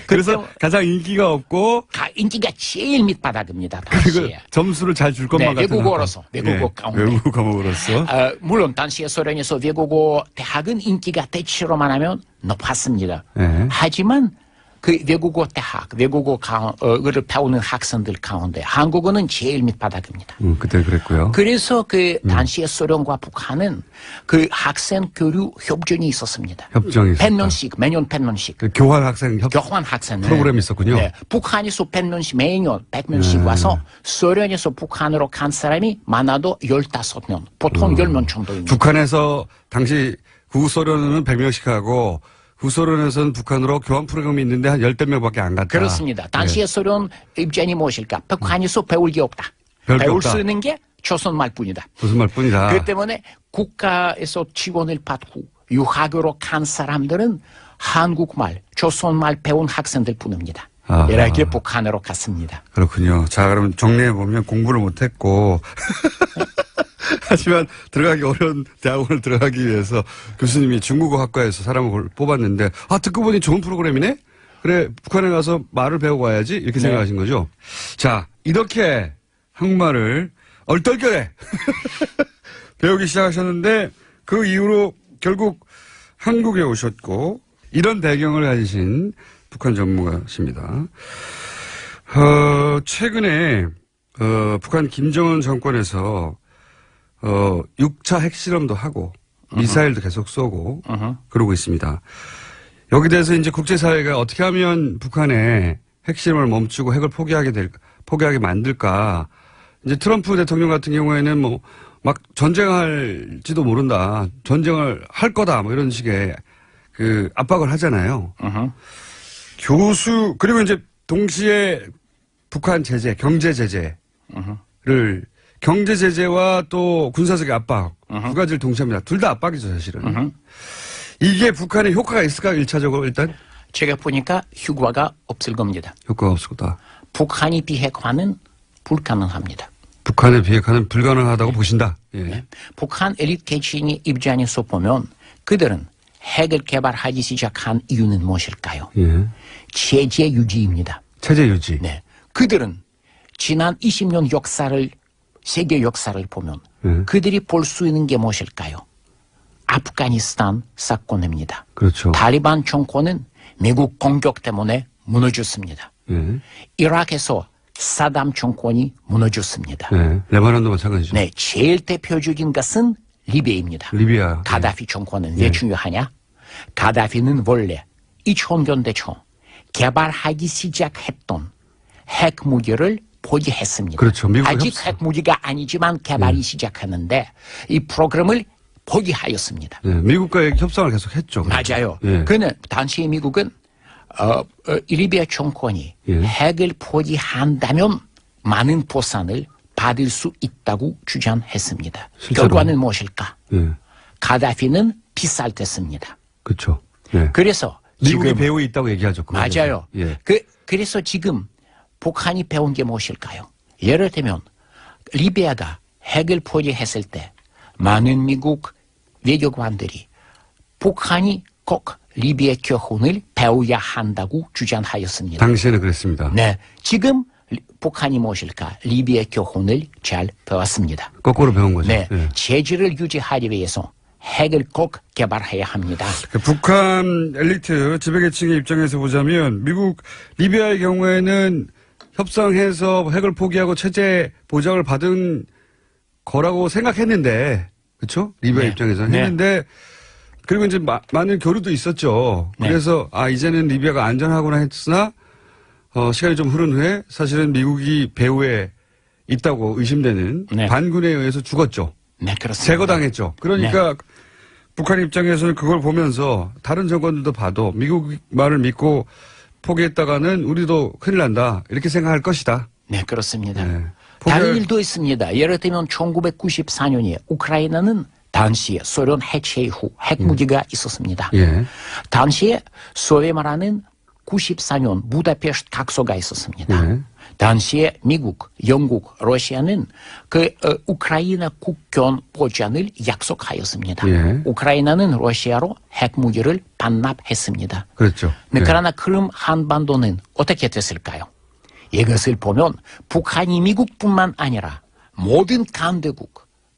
그래서 가장 인기가 없고 인기가 제일 밑바닥입니다. 그리고 당시에. 점수를 잘 줄 것만 같은 외국어로서 외국어 가운데. 외국어 과목으로서 물론 당시에 소련에서 외국어 대학은 인기가 대체로만 하면 높았습니다. 하지만 그 외국어 대학, 외국어를 배우는 학생들 가운데 한국어는 제일 밑바닥입니다. 그때 그랬고요. 그래서 당시에 소련과 북한은 학생 교류 협정이 있었습니다. 협정이 있었다. 매년 100명씩. 교환 학생 프로그램이 있었군요. 네, 북한에서 100명씩 매년 100명씩 와서 소련에서 북한으로 간 사람이 많아도 15명, 보통 10명 정도입니다. 북한에서 당시 구소련은 100명씩 하고 구소련에서는 북한으로 교환 프로그램이 있는데 한 10명밖에 안 갔다. 그렇습니다. 당시에 소련 입장이 무엇일까? 북한에서 배울 게 없다. 배울 수 있는 게 조선말뿐이다. 조선말뿐이다. 그 때문에 국가에서 지원을 받고 유학으로 간 사람들은 한국말, 조선말 배운 학생들 뿐입니다. 이렇게 북한으로 갔습니다. 그렇군요. 자, 그럼 정리해보면 공부를 못했고 하지만 들어가기 어려운 대학원을 들어가기 위해서 교수님이 중국어 학과에서 사람을 뽑았는데 듣고 보니 좋은 프로그램이네? 그래 북한에 가서 말을 배우고 와야지 이렇게 생각하신 거죠. 자, 이렇게 한국말을 얼떨결에 배우기 시작하셨는데 그 이후로 결국 한국에 오셨고 이런 배경을 가지신 북한 전문가십니다. 최근에 북한 김정은 정권에서 6차 핵실험도 하고 미사일도 계속 쏘고 그러고 있습니다. 여기 대해서 이제 국제사회가 어떻게 하면 북한의 핵실험을 멈추고 핵을 포기하게 만들까. 이제 트럼프 대통령 같은 경우에는 뭐 막 전쟁할지도 모른다. 전쟁을 할 거다. 뭐 이런 식의 그 압박을 하잖아요. 그리고 이제 동시에 북한 제재, 경제 제재를 경제 제재와 또 군사적인 압박 두 가지를 동시에 합니다. 둘 다 압박이죠, 사실은. 이게 북한에 효과가 있을까, 1차적으로 일단? 제가 보니까 효과가 없을 겁니다. 효과가 없을 거다. 북한이 비핵화는 불가능합니다. 북한의 비핵화는 불가능하다고 보신다. 예. 네. 북한 엘리트 계층의 입장에서 보면 그들은 핵을 개발하기 시작한 이유는 무엇일까요? 예. 체제 유지입니다. 체제 유지. 네. 그들은 지난 20년 세계 역사를 보면 그들이 볼 수 있는 게 무엇일까요? 아프가니스탄 사건입니다. 그렇죠. 탈리반 정권은 미국 공격 때문에 무너졌습니다. 예. 이라크에서 사담 정권이 무너졌습니다. 네. 레바논도 마찬가지죠. 네, 제일 대표적인 것은 리비아입니다. 리비아. 가다피 정권은 왜 중요하냐? 가다피는 원래 2000년대 초 개발하기 시작했던 핵무기를 포기했습니다. 그렇죠. 아직 핵무기가 아니지만 개발이 시작하는데 이 프로그램을 포기하였습니다. 네. 미국과 협상을 계속 했죠. 그렇죠. 맞아요. 예. 그는 당시 미국은 리비아 정권이 핵을 포기한다면 많은 보상을 받을 수 있다고 주장했습니다. 실제로? 결과는 무엇일까? 예. 가다피는 피살됐습니다. 그렇죠. 예. 그래서 미국이 지금 배후에 있다고 얘기하죠. 맞아요. 예. 그래서 지금 북한이 배운 게 무엇일까요? 예를 들면 리비아가 핵을 포기했을 때 많은 미국 외교관들이 북한이 꼭 리비아 교훈을 배워야 한다고 주장하였습니다. 당시에는 그랬습니다. 네, 지금 북한이 무엇일까? 리비아 교훈을 잘 배웠습니다. 거꾸로 배운 거죠. 네, 예. 체제를 유지하기 위해서 핵을 꼭 개발해야 합니다. 북한 엘리트 지배계층의 입장에서 보자면 미국 리비아의 경우에는 협상해서 핵을 포기하고 체제 보장을 받은 거라고 생각했는데, 그렇죠? 리비아 입장에서는 했는데, 그리고 이제 많은 교류도 있었죠. 그래서 이제는 리비아가 안전하구나 했으나 시간이 좀 흐른 후에 사실은 미국이 배후에 있다고 의심되는 반군에 의해서 죽었죠. 네, 그렇습니다. 제거당했죠. 그러니까 북한 입장에서는 그걸 보면서 다른 정권들도 봐도 미국 말을 믿고 포기했다가는 우리도 큰일 난다. 이렇게 생각할 것이다. 네, 그렇습니다. 네. 다른 일도 있습니다. 예를 들면 1994년에 우크라이나는 당시에 소련 해체 이후 핵무기가 있었습니다. 예. 당시에 소위 말하는 94년 부다페스트 각서가 있었습니다. 예. 당시에 미국, 영국, 러시아는 우크라이나 국경 보장을 약속하였습니다. 예. 우크라이나는 러시아로 핵무기를 반납했습니다. 그렇죠. 네, 그러나 크림 한반도는 어떻게 됐을까요? 이것을 보면 북한이 미국뿐만 아니라 모든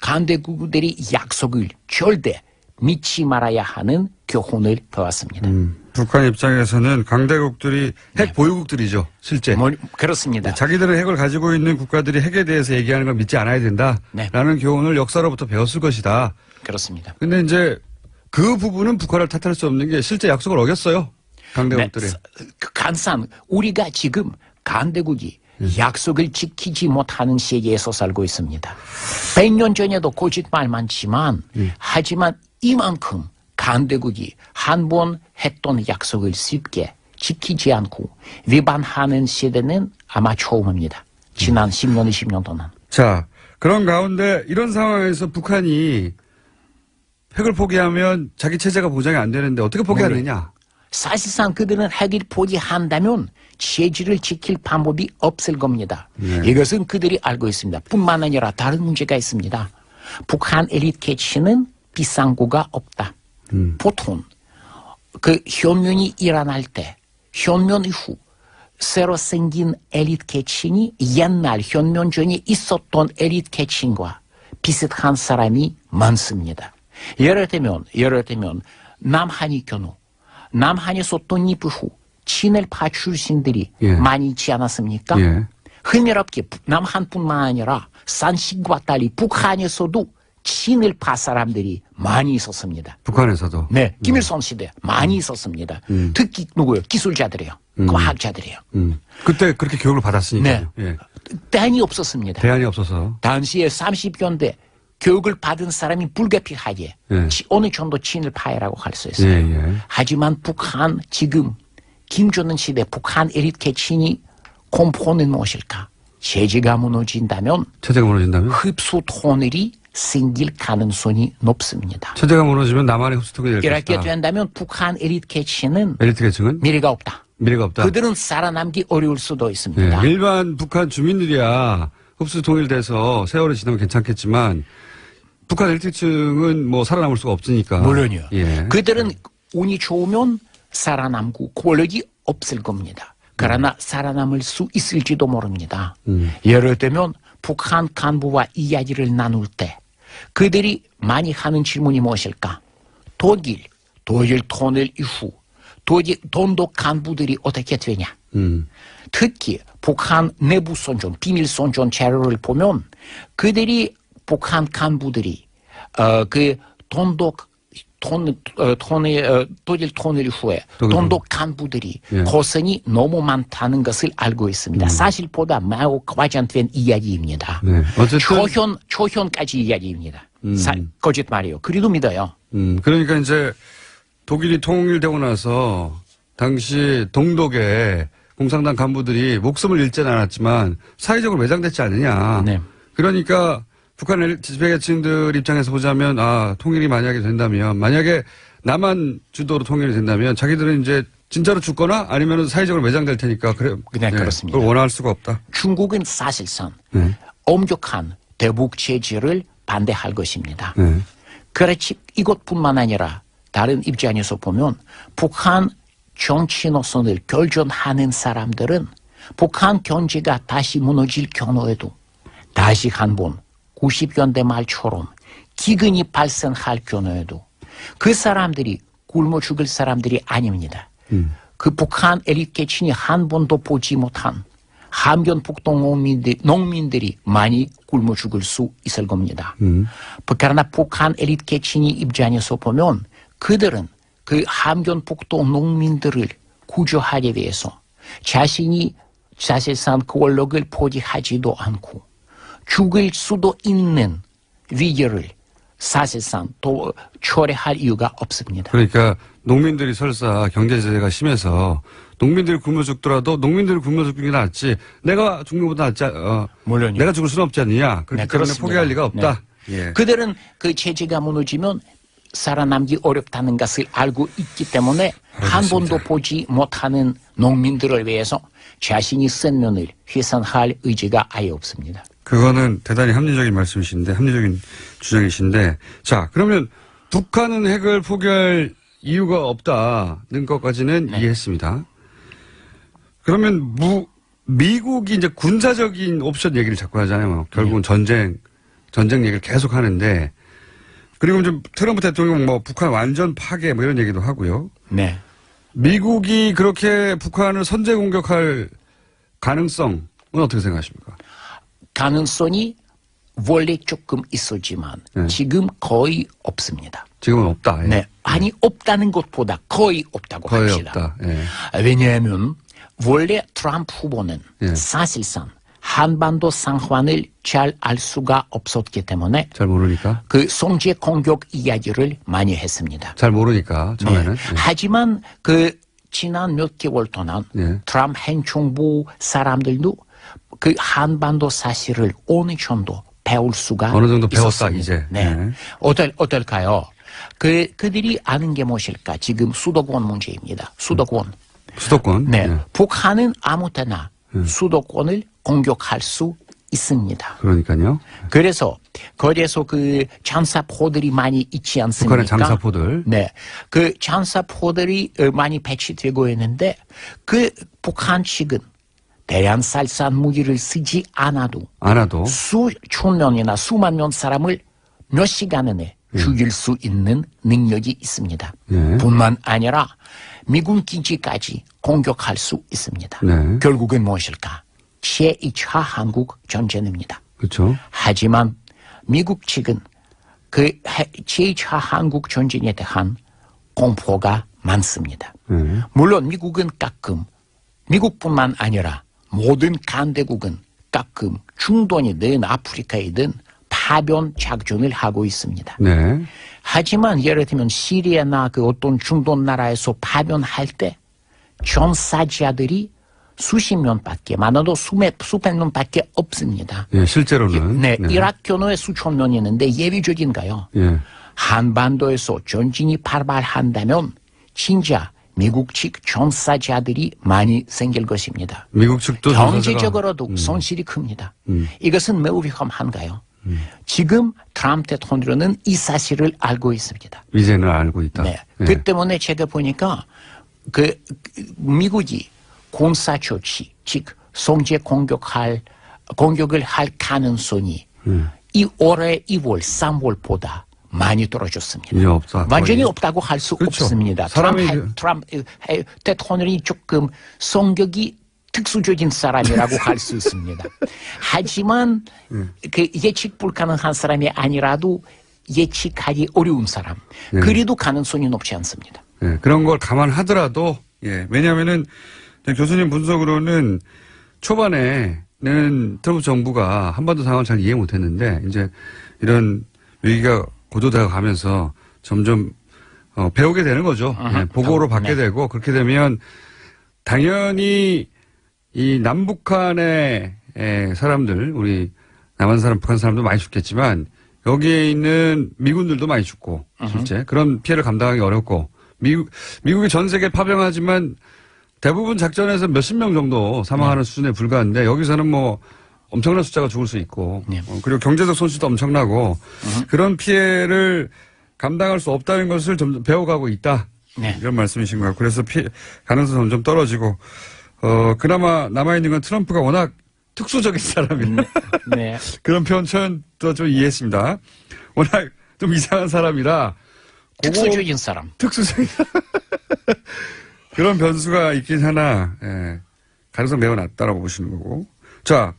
강대국들이 약속을 절대 믿지 말아야 하는 교훈을 배웠습니다. 북한 입장에서는 강대국들이 핵 보유국들이죠. 실제. 그렇습니다. 자기들은 핵을 가지고 있는 국가들이 핵에 대해서 얘기하는 걸 믿지 않아야 된다라는 교훈을 역사로부터 배웠을 것이다. 그렇습니다. 근데 이제 그 부분은 북한을 탓할 수 없는 게 실제 약속을 어겼어요. 강대국들이. 간산 우리가 지금 강대국이 약속을 지키지 못하는 세계에서 살고 있습니다. 100년 전에도 거짓말 많지만 하지만 이만큼 강대국이 한 번 했던 약속을 쉽게 지키지 않고 위반하는 시대는 아마 처음입니다. 지난 10년, 20년 동안. 자, 그런 가운데 이런 상황에서 북한이 핵을 포기하면 자기 체제가 보장이 안 되는데 어떻게 포기하느냐? 사실상 그들은 핵을 포기한다면 체제를 지킬 방법이 없을 겁니다. 이것은 그들이 알고 있습니다. 뿐만 아니라 다른 문제가 있습니다. 북한 엘리트 계층은 비상구가 없다. 보통 그 혁명이 일어날 때 혁명 이후 새로 생긴 엘리트 계층이 옛날 혁명 전에 있었던 엘리트 계층과 비슷한 사람이 많습니다. 예를 들면 남한이 경우 남한에서 독립 후 친일파 출신들이 많이 있지 않았습니까? 흥미롭게 남한뿐만 아니라 산식과 달리 북한에서도 친일파 사람들이 많이 있었습니다. 북한에서도. 네, 김일성 시대 많이 있었습니다. 특히 누구요? 기술자들이요. 과학자들이요. 그때 그렇게 교육을 받았으니까요. 네. 예. 대안이 없었습니다. 대안이 없어서. 당시에 30년대 교육을 받은 사람이 불가피하게 예. 어느 정도 친일파라고 할 수 있어요. 예, 예. 하지만 북한 지금 김정은 시대 북한 에리트 계층이 공포는 무엇일까? 체제가 무너진다면 체제가 무너진다면? 흡수 통일이 생길 가능성이 높습니다. 체제가 무너지면 남한의 흡수통이 될 이렇게 것이다. 된다면 북한 에리트 계층은 엘리트 계층은? 미래가 없다. 미래가 없다. 그들은 살아남기 어려울 수도 있습니다. 예, 일반 북한 주민들이야 흡수 통일돼서 세월이 지나면 괜찮겠지만 북한 엘리트층은 뭐 살아남을 수가 없으니까. 물론이요. 예. 그들은 운이 좋으면 살아남고 권력이 없을 겁니다. 그러나 살아남을 수 있을지도 모릅니다. 예를 들면 북한 간부와 이야기를 나눌 때 그들이 많이 하는 질문이 무엇일까? 독일 통일 이후 돈독 간부들이 어떻게 되냐? 특히 북한 내부 선전, 비밀 선전 자료를 보면 그들이 북한 간부들이 그 독일 통일 후에 돈독 간부들이 예. 고생이 너무 많다는 것을 알고 있습니다. 사실보다 매우 과장된 이야기입니다. 네. 어쨌든 초현까지 이야기입니다. 거짓말이에요. 그래도 믿어요. 그러니까 이제 독일이 통일되고 나서 당시 동독의 공산당 간부들이 목숨을 잃지는 않았지만 사회적으로 매장됐지 않느냐. 네. 그러니까 북한 지배계층들 입장에서 보자면 통일이 만약에 된다면 만약에 남한 주도로 통일이 된다면 자기들은 이제 진짜로 죽거나 아니면 사회적으로 매장될 테니까 그래. 네, 그렇습니다. 그걸 원할 수가 없다. 중국은 사실상 네. 엄격한 대북 제재를 반대할 것입니다. 네. 그렇지 이것뿐만 아니라 다른 입장에서 보면 북한 정치 노선을 결정하는 사람들은 북한 경제가 다시 무너질 경우에도 다시 한번 90년대 말처럼 기근이 발생할 경우에도 그 사람들이 굶어 죽을 사람들이 아닙니다. 그 북한 엘리트 계층이 한 번도 보지 못한 함경북도 농민들이 많이 굶어 죽을 수 있을 겁니다. 그러나 북한 엘리트 계층이 입장에서 보면 그들은 그 함경북도 농민들을 구조하기 위해서 자신이 사실상 그 권력을 포기하지도 않고 죽을 수도 있는 위기를 사실상 또 초래할 이유가 없습니다. 그러니까 농민들이 설사 경제 제재가 심해서 농민들이 굶어 죽더라도 농민들이 굶어 죽는 게 낫지 내가 죽는 것보다 낫지 물론이요. 내가 죽을 수는 없지 않느냐. 그렇기 네, 때문에 그렇습니다. 포기할 리가 없다. 네. 예. 그들은 그 체제가 무너지면 살아남기 어렵다는 것을 알고 있기 때문에 한 번도 보지 못하는 농민들을 위해서 자신이 생명을 희생할 의지가 아예 없습니다. 그거는 대단히 합리적인 말씀이신데 합리적인 주장이신데 자 그러면 북한은 핵을 포기할 이유가 없다는 것까지는 네. 이해했습니다. 그러면 미국이 이제 군사적인 옵션 얘기를 자꾸 하잖아요. 결국은 전쟁 얘기를 계속 하는데 그리고 좀 트럼프 대통령 뭐 북한 완전 파괴 뭐 이런 얘기도 하고요. 네. 미국이 그렇게 북한을 선제 공격할 가능성은 어떻게 생각하십니까? 가능성이 원래 조금 있었지만 네. 지금 거의 없습니다. 지금은 없다. 예. 네. 아니 없다는 것보다 거의 없다고 거의 합시다. 없다. 예. 왜냐하면 원래 트럼프 후보는 예. 사실상 한반도 상황을 잘 알 수가 없었기 때문에 잘 모르니까. 그 성제 공격 이야기를 많이 했습니다. 잘 모르니까 처음에는. 네. 하지만 그 지난 몇 개월 동안 예. 트럼프 행정부 사람들도 그 한반도 사실을 어느 정도 배울 수가 어느 정도 배웠다 있었습니다. 이제. 네. 네. 어떨까요? 그들이 아는 게 무엇일까? 지금 수도권 문제입니다. 수도권. 수도권. 네. 예. 북한은 아무 때나 수도권을 공격할 수 있습니다. 그러니까요. 그래서 거기에서 그 장사포들이 많이 있지 않습니까? 북한의 장사포들. 네. 그 장사포들이 많이 배치되고 있는데 그 북한 측은 대량살상 무기를 쓰지 않아도 수천 명이나 수만 명 사람을 몇 시간 안에 죽일 수 있는 능력이 있습니다. 네. 뿐만 아니라 미군 기지까지 공격할 수 있습니다. 네. 결국은 무엇일까? 제2차 한국 전쟁입니다. 그렇죠. 하지만 미국 측은 그 제2차 한국 전쟁에 대한 공포가 많습니다. 물론 미국은 가끔 미국뿐만 아니라 모든 강대국은 가끔 중동이든 아프리카이든 파병 작전을 하고 있습니다. 네. 하지만 예를 들면 시리아나 그 어떤 중동 나라에서 파병할 때 전사자들이 수십 명밖에 많아도 수백 명밖에 없습니다. 예, 실제로는. 네, 이라크 견우에 수천 명이 있는데 예외적인가요? 예. 한반도에서 전쟁이 발발한다면 진짜 미국 측 전사자들이 많이 생길 것입니다. 미국 측도 경제적으로도 손실이 큽니다. 이것은 매우 위험한가요? 지금 트럼프 대통령은 이 사실을 알고 있습니다. 이제는 알고 있다. 네. 예. 그 때문에 제가 보니까 미국이 군사 조치, 즉 성제 공격을 할 가능성이 이 올해 2월, 3월보다 많이 떨어졌습니다. 이제 없다. 완전히 거의. 없다고 할 수 그렇죠. 없습니다. 사람이 트럼프 대통령이 조금 성격이 특수적인 사람이라고 할 수 있습니다. 하지만 그 예측 불가능한 사람이 아니라도 예측하기 어려운 사람. 그래도 가능성이 높지 않습니다. 예, 그런 걸 감안하더라도, 예, 왜냐하면은 교수님 분석으로는 초반에는 트럼프 정부가 한반도 상황을 잘 이해 못했는데 이제 이런 위기가 고조되어 가면서 점점 배우게 되는 거죠. 예, 보고로 받게 되고 그렇게 되면 당연히 이 남북한의 사람들, 우리 남한 사람, 북한 사람도 많이 죽겠지만 여기에 있는 미군들도 많이 죽고 실제 그런 피해를 감당하기 어렵고 미국이 전 세계에 파병하지만 대부분 작전에서 몇십 명 정도 사망하는 수준에 불과한데 여기서는 뭐 엄청난 숫자가 죽을 수 있고 그리고 경제적 손실도 엄청나고 그런 피해를 감당할 수 없다는 것을 점점 배워가고 있다. 네. 이런 말씀이신 것 같고 그래서 가능성이 점점 떨어지고 그나마 남아있는 건 트럼프가 워낙 특수적인 사람이라 네. 그런 표현도 좀 이해했습니다. 워낙 좀 이상한 사람이라 특수적인 사람. 특수적인 그런 변수가 있긴 하나 가능성 매우 낮다라고 보시는 거고. 자,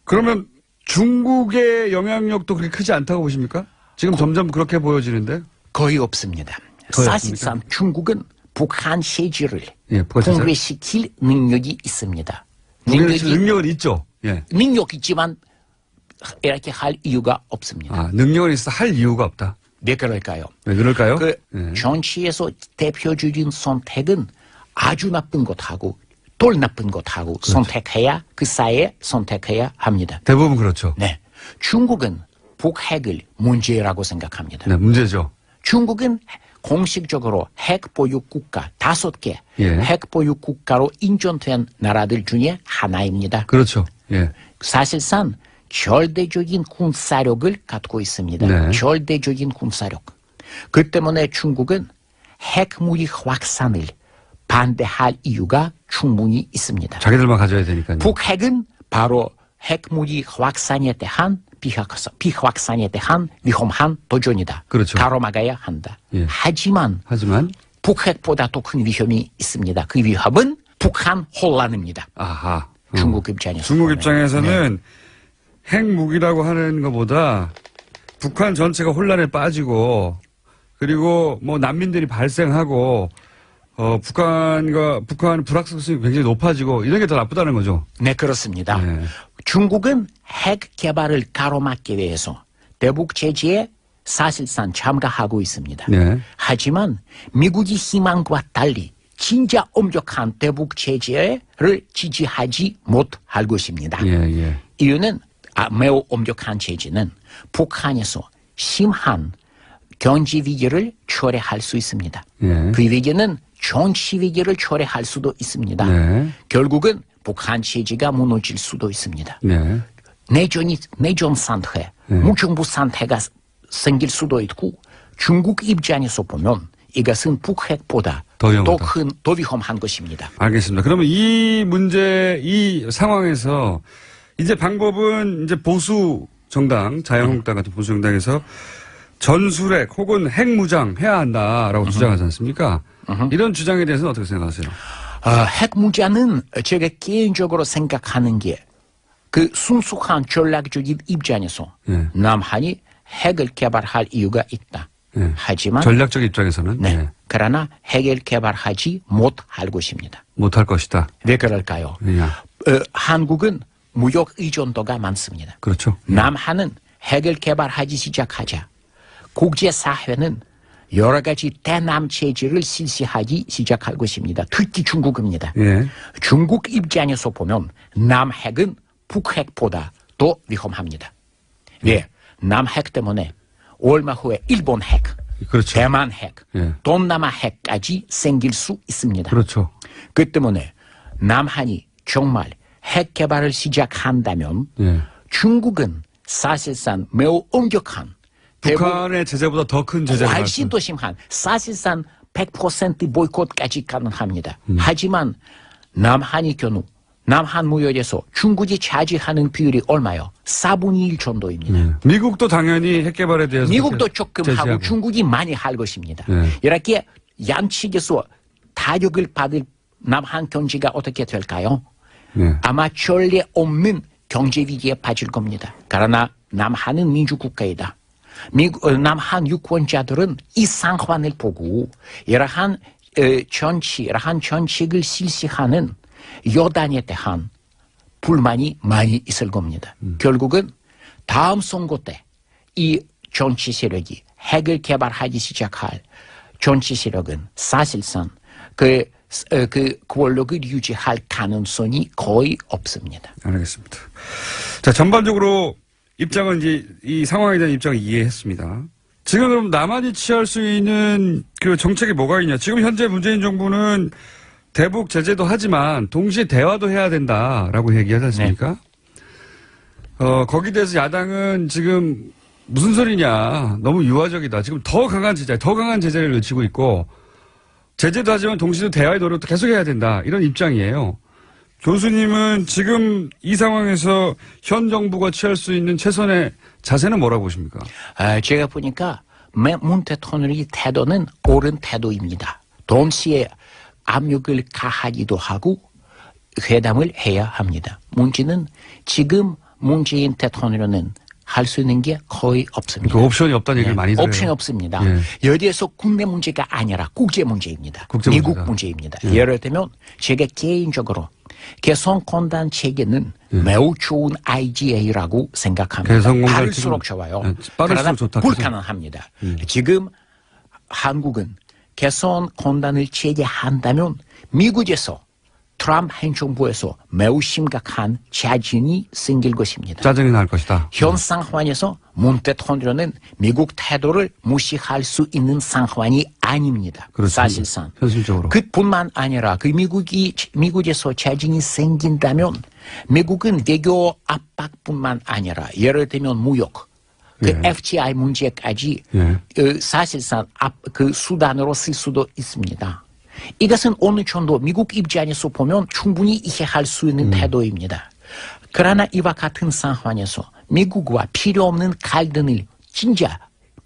그러면 중국의 영향력도 그렇게 크지 않다고 보십니까? 지금 점점 그렇게 보여지는데? 거의 없습니다. 거의 사실상 없습니까? 중국은 북한 체제를 북한 체제? 공개시킬 능력이 있습니다. 능력은 있죠. 예. 능력 있지만 이렇게 할 이유가 없습니다. 아, 능력은 있어 할 이유가 없다. 왜 그럴까요? 왜 그럴까요? 정치에서 대표적인 선택은 아주 나쁜 것하고 덜 나쁜 것하고 그렇죠. 선택해야 그 사이에 선택해야 합니다. 대부분 그렇죠. 네, 중국은 북핵을 문제라고 생각합니다. 네, 문제죠. 중국은 공식적으로 핵 보유 국가 5개 예. 핵 보유 국가로 인정된 나라들 중에 하나입니다. 그렇죠. 예. 사실상 절대적인 군사력을 갖고 있습니다. 네. 절대적인 군사력. 그 때문에 중국은 핵무기 확산을 반대할 이유가 충분히 있습니다. 자기들만 가져야 되니까요. 북핵은 바로 핵무기 확산에 대한 비확산에 대한 위험한 도전이다. 그렇죠. 가로막아야 한다. 예. 하지만 북핵보다 더 큰 위험이 있습니다. 그 위험은 북한 혼란입니다. 아하. 중국 입장에서. 중국 입장에서는 핵무기라고 하는 것보다 북한 전체가 혼란에 빠지고 그리고 뭐 난민들이 발생하고 북한 불확실성이 굉장히 높아지고 이런 게 더 나쁘다는 거죠. 네, 그렇습니다. 네. 중국은 핵 개발을 가로막기 위해서 대북 제재에 사실상 참가하고 있습니다. 네. 하지만 미국이 희망과 달리 진짜 엄격한 대북 제재를 지지하지 못할 것입니다. 예. 이유는 매우 엄격한 제재는 북한에서 심한 경제 위기를 초래할 수 있습니다. 예. 그 위기는 정치 위기를 초래할 수도 있습니다. 네. 결국은 북한 체제가 무너질 수도 있습니다. 네. 내전 상태, 무정부 상태가 생길 수도 있고 중국 입장에서 보면 이것은 북핵보다 더 위험한 것입니다. 알겠습니다. 그러면 이 문제, 이 상황에서 이제 방법은 이제 보수 정당, 자유한국당 같은 보수 정당에서 전술핵 혹은 핵무장 해야 한다라고 주장하지 않습니까? 이런 주장에 대해서는 어떻게 생각하세요? 핵무장은 제가 개인적으로 생각하는 게 그 순수한 전략적인 입장에서 남한이 핵을 개발할 이유가 있다. 예. 하지만 전략적 입장에서는 네. 예. 그러나 핵을 개발하지 못할 것입니다. 못할 것이다. 왜 그럴까요? 왜냐? 한국은 무역 의존도가 많습니다. 그렇죠. 남한은 핵을 개발하기 시작하자 국제사회는 여러 가지 대남 체제를 실시하기 시작할 것입니다. 특히 중국입니다. 예. 중국 입장에서 보면 남핵은 북핵보다 더 위험합니다. 왜? 남핵 때문에 얼마 후에 일본 핵, 그렇죠. 대만 핵, 예. 동남아 핵까지 생길 수 있습니다. 그렇죠. 그 때문에 남한이 정말 핵 개발을 시작한다면 예. 중국은 사실상 매우 엄격한 북한의 제재보다 더 큰 제재를 훨씬 더 심한 사실상 100% 보이콧까지 가능합니다. 하지만 남한의 경우 남한 무역에서 중국이 차지하는 비율이 얼마요? 4분의 1 정도입니다. 미국도 당연히 핵 개발에 대해서 미국도 조금 제재하고. 하고 중국이 많이 할 것입니다. 네. 이렇게 양측에서 타격을 받을 남한 경제가 어떻게 될까요? 네. 아마 전례 없는 경제 위기에 빠질 겁니다. 그러나 남한은 민주국가이다. 남한 유권자들은 이 상황을 보고 이러한 정책을 실시하는 여당에 대한 불만이 많이 있을 겁니다. 결국은 다음 선거 때 이 정치 세력이 핵을 개발하기 시작할 정치 세력은 사실상 그 권력을 유지할 가능성이 거의 없습니다. 알겠습니다. 자, 전반적으로 입장은 이제 이 상황에 대한 입장을 이해했습니다. 지금 그럼 남한이 취할 수 있는 그 정책이 뭐가 있냐? 지금 현재 문재인 정부는 대북 제재도 하지만 동시에 대화도 해야 된다라고 얘기하지 않습니까? 거기에 대해서 야당은 지금 무슨 소리냐? 너무 유화적이다. 지금 더 강한 제재를 외치고 있고 제재도 하지만 동시에 대화의 노력도 계속해야 된다. 이런 입장이에요. 교수님은 지금 이 상황에서 현 정부가 취할 수 있는 최선의 자세는 뭐라고 보십니까? 제가 보니까 문 대통령의 태도는 옳은 태도입니다. 동시에 압력을 가하기도 하고 회담을 해야 합니다. 문제는 지금 문재인 대통령은 할 수 있는 게 거의 없습니다. 그 옵션이 없다는 얘기를 많이 들어요. 옵션이 없습니다. 예. 여기에서 국내 문제가 아니라 국제 문제입니다. 국제 미국 문제다. 문제입니다. 예. 예를 들면 제가 개인적으로 개성공단 체계는 매우 좋은 아이디어라고 생각합니다. 개성공단 빠를수록 지금, 좋아요. 빠를수록 그러나 좋다. 불가능합니다. 지금 한국은 개성공단을 체계한다면 미국에서 트럼프 행정부에서 매우 심각한 짜증이 생길 것입니다. 짜증이 날 것이다. 현 상황에서 문 대통령은 미국 태도를 무시할 수 있는 상황이 아닙니다. 그렇죠. 사실상. 현실적으로. 그뿐만 아니라 미국에서 짜증이 생긴다면 미국은 외교 압박뿐만 아니라 예를 들면 무역, 예. FTI 문제까지 예. 사실상 수단으로 쓸 수도 있습니다. 이것은 어느 정도 미국 입장에서 보면 충분히 이해할 수 있는 태도입니다. 그러나 이와 같은 상황에서 미국과 필요 없는 갈등을 진짜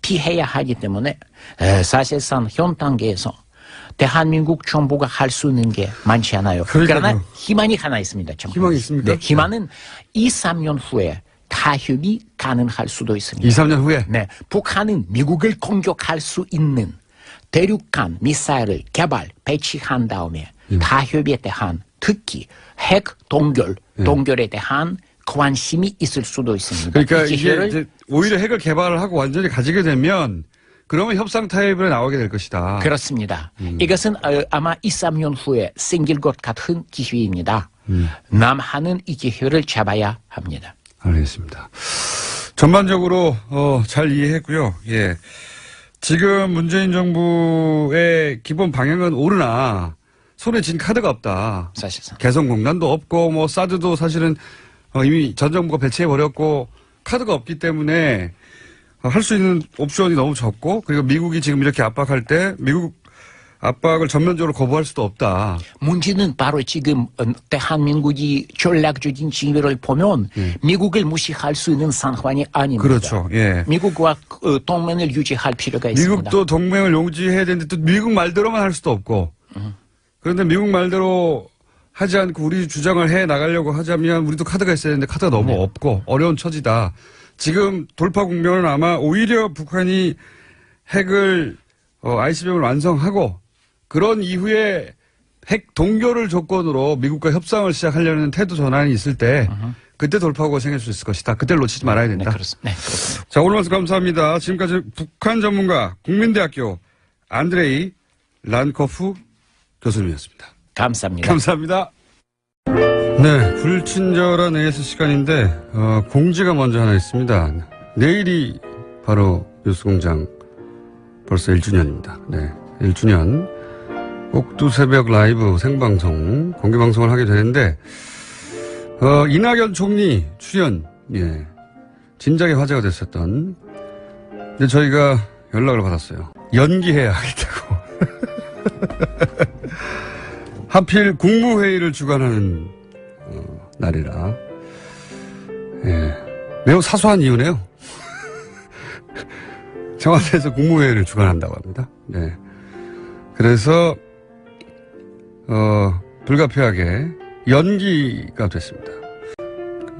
피해야 하기 때문에 사실상 현 단계에서 대한민국 정부가 할 수 있는 게 많지 않아요. 그러니까요. 그러나 희망이 하나 있습니다. 희망이 있습니까? 네, 희망은 2, 3년 후에 타협이 가능할 수도 있습니다. 2, 3년 후에? 네, 북한은 미국을 공격할 수 있는 대륙간 미사일을 배치한 다음에 타협에 대한 특히 핵 동결에 대한 관심이 있을 수도 있습니다. 그러니까 이게 이제 오히려 핵을 개발을 하고 완전히 가지게 되면 그러면 협상 타협에 나오게 될 것이다. 그렇습니다. 이것은 아마 2, 3년 후에 생길 것 같은 기회입니다. 남한은 이 기회를 잡아야 합니다. 알겠습니다. 전반적으로 잘 이해했고요. 예. 지금 문재인 정부의 기본 방향은 옳으나 손에 쥔 카드가 없다. 사실상. 개성공단도 없고 뭐 사드도 사실은 이미 전 정부가 배치해버렸고 카드가 없기 때문에 할 수 있는 옵션이 너무 적고 그리고 미국이 지금 이렇게 압박할 때 미국 압박을 전면적으로 거부할 수도 없다. 문제는 바로 지금 대한민국이 전략적인 지위를 보면 미국을 무시할 수 있는 상황이 아닙니다. 그렇죠. 예. 미국과 동맹을 유지할 필요가 있습니다. 미국도 동맹을 용지해야 되는데 또 미국 말대로만 할 수도 없고 그런데 미국 말대로 하지 않고 우리 주장을 해 나가려고 하자면 우리도 카드가 있어야 되는데 카드가 너무 없고 어려운 처지다. 지금 돌파 국면은 아마 오히려 북한이 핵을 ICBM을 완성하고 그런 이후에 핵 동결을 조건으로 미국과 협상을 시작하려는 태도 전환이 있을 때 그때 돌파구가 생길 수 있을 것이다. 그때를 놓치지 말아야 된다. 네, 그렇습니다. 자, 오늘 말씀 감사합니다. 지금까지 북한 전문가 국민대학교 안드레이 란코프 교수님이었습니다. 감사합니다. 감사합니다. 네, 불친절한 AS 시간인데 공지가 먼저 하나 있습니다. 내일이 바로 뉴스공장 벌써 1주년입니다. 네, 1주년 꼭두 새벽 라이브 생방송 공개방송을 하게 되는데 이낙연 총리 출연 진작에 화제가 됐었던 근데 저희가 연락을 받았어요. 연기해야 하겠다고. 하필 국무회의를 주관하는 날이라 매우 사소한 이유네요. 청와대에서 국무회의를 주관한다고 합니다. 네. 그래서 불가피하게 연기가 됐습니다.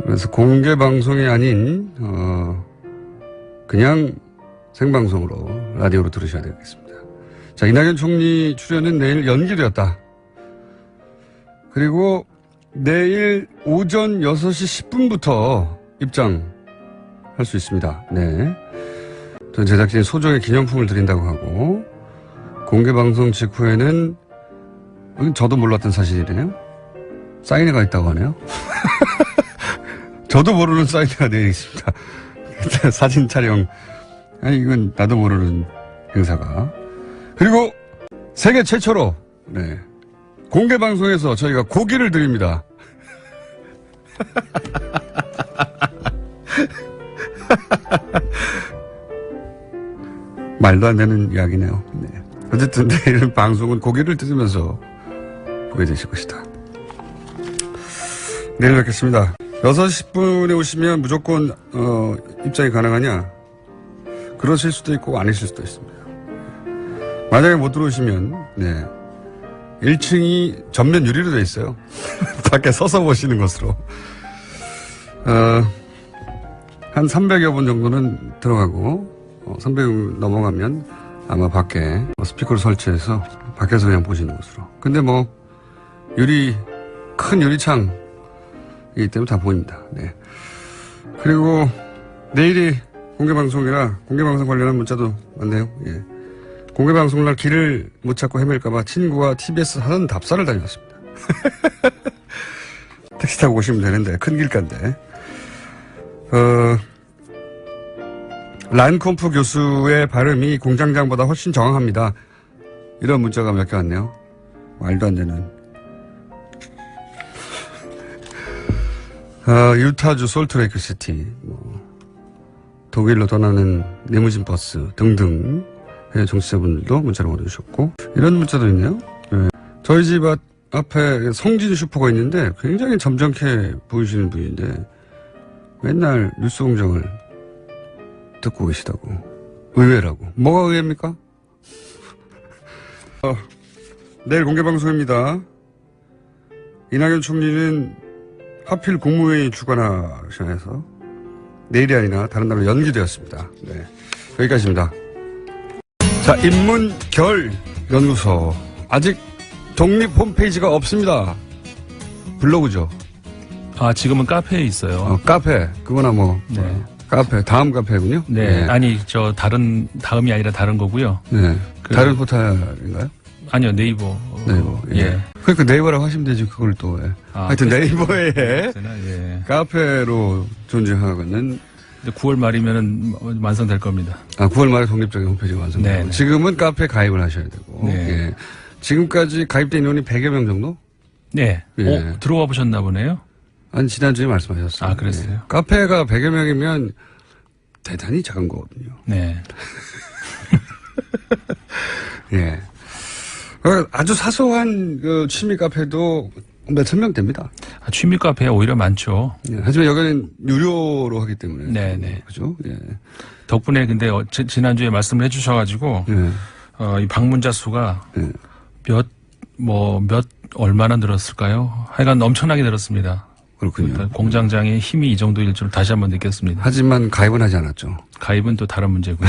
그래서 공개 방송이 아닌 그냥 생방송으로 라디오로 들으셔야 되겠습니다. 자, 이낙연 총리 출연은 내일 연기되었다. 그리고 내일 오전 6시 10분부터 입장할 수 있습니다. 네. 전 제작진이 소정의 기념품을 드린다고 하고 공개방송 직후에는 저도 몰랐던 사실이네요. 사인회가 있다고 하네요. 저도 모르는 사인회가 내일 있습니다. 사진 촬영. 아니 이건 나도 모르는 행사가. 그리고 세계 최초로 공개방송에서 저희가 고기를 드립니다. 말도 안 되는 이야기네요. 네. 어쨌든 내일 방송은 고기를 드시면서 보게 되실 것이다. 내일 뵙겠습니다. 6시 10분에 오시면 무조건 입장이 가능하냐? 그러실 수도 있고 아니실 수도 있습니다. 만약에 못 들어오시면 1층이 전면 유리로 되어 있어요. 밖에 서서 보시는 것으로. 한 300여 분 정도는 들어가고 300여 넘어가면 아마 밖에 스피커를 설치해서 밖에서 그냥 보시는 것으로. 근데 큰 유리창이기 때문에 다 보입니다. 네. 그리고 내일이 공개방송이라 공개방송 관련한 문자도 많네요. 예. 공개방송날 길을 못 찾고 헤맬까봐 친구와 TBS 하는 답사를 다녔습니다. 택시 타고 오시면 되는데 큰 길가인데. 란콤프 교수의 발음이 공장장보다 훨씬 정확합니다. 이런 문자가 몇 개 왔네요. 말도 안 되는. 유타주 솔트레이크 시티, 독일로 떠나는 리무진 버스 등등 정치자분들도 문자를 보내주셨고 이런 문자도 있네요. 네. 저희 집 앞에 성진 슈퍼가 있는데 굉장히 점잖게 보이시는 분인데 맨날 뉴스공장을 듣고 계시다고. 의외라고. 뭐가 의외입니까? 내일 공개방송입니다. 이낙연 총리는 하필 국무회의 주관하셔서 내일이 아니라 다른 날로 연기되었습니다. 네. 여기까지입니다. 자, 인문결 연구소. 아직 독립 홈페이지가 없습니다. 블로그죠. 지금은 카페에 있어요. 카페. 그거나 네. 카페. 다음 카페군요. 네. 아니, 다음이 아니라 다른 거고요. 네. 다른 포탈인가요? 아니요, 네이버. 예. 그러니까 네이버라고 하시면 되지, 그걸 또. 예. 하여튼 네이버에 예. 카페로 존재하는. 9월 말이면은 완성될 겁니다. 9월 말에 독립적인 홈페이지가 완성되고. 네. 지금은 카페 가입을 하셔야 되고. 네. 예. 지금까지 가입된 인원이 100여 명 정도? 네. 예. 들어와 보셨나 보네요? 아니, 지난주에 말씀하셨어요. 그랬어요? 예. 카페가 100여 명이면 대단히 작은 거거든요. 네. 예. 아주 사소한 취미 카페도 몇천 명 됩니다. 취미 카페 오히려 많죠. 예. 하지만 여기는 유료로 하기 때문에. 네네. 그죠? 예. 덕분에 근데 지난주에 말씀을 해주셔가지고, 이 방문자 수가 얼마나 늘었을까요? 하여간 엄청나게 늘었습니다. 그렇군요. 공장장의 힘이 이 정도일 줄 다시 한번 느꼈습니다. 하지만 가입은 하지 않았죠. 가입은 또 다른 문제고요.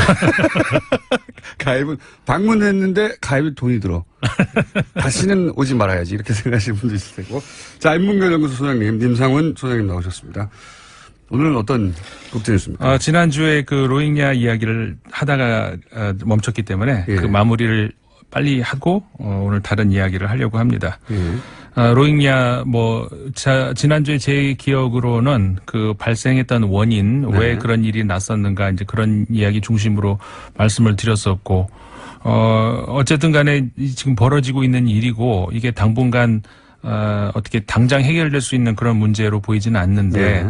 가입은 방문했는데 가입에 돈이 들어. 다시는 오지 말아야지 이렇게 생각하시는 분도 있을 테고. 자, 인문교연구소 소장님, 님상훈 소장님 나오셨습니다. 오늘은 어떤 국제뉴스입니까? 지난주에 그 로힝야 이야기를 하다가 멈췄기 때문에 예. 그 마무리를 빨리 하고 오늘 다른 이야기를 하려고 합니다. 로힝야 지난주에 제 기억으로는 그 발생했던 원인, 네. 왜 그런 일이 났었는가 이제 그런 이야기 중심으로 말씀을 드렸었고 어쨌든 간에 지금 벌어지고 있는 일이고 이게 당분간 어떻게 당장 해결될 수 있는 그런 문제로 보이지는 않는데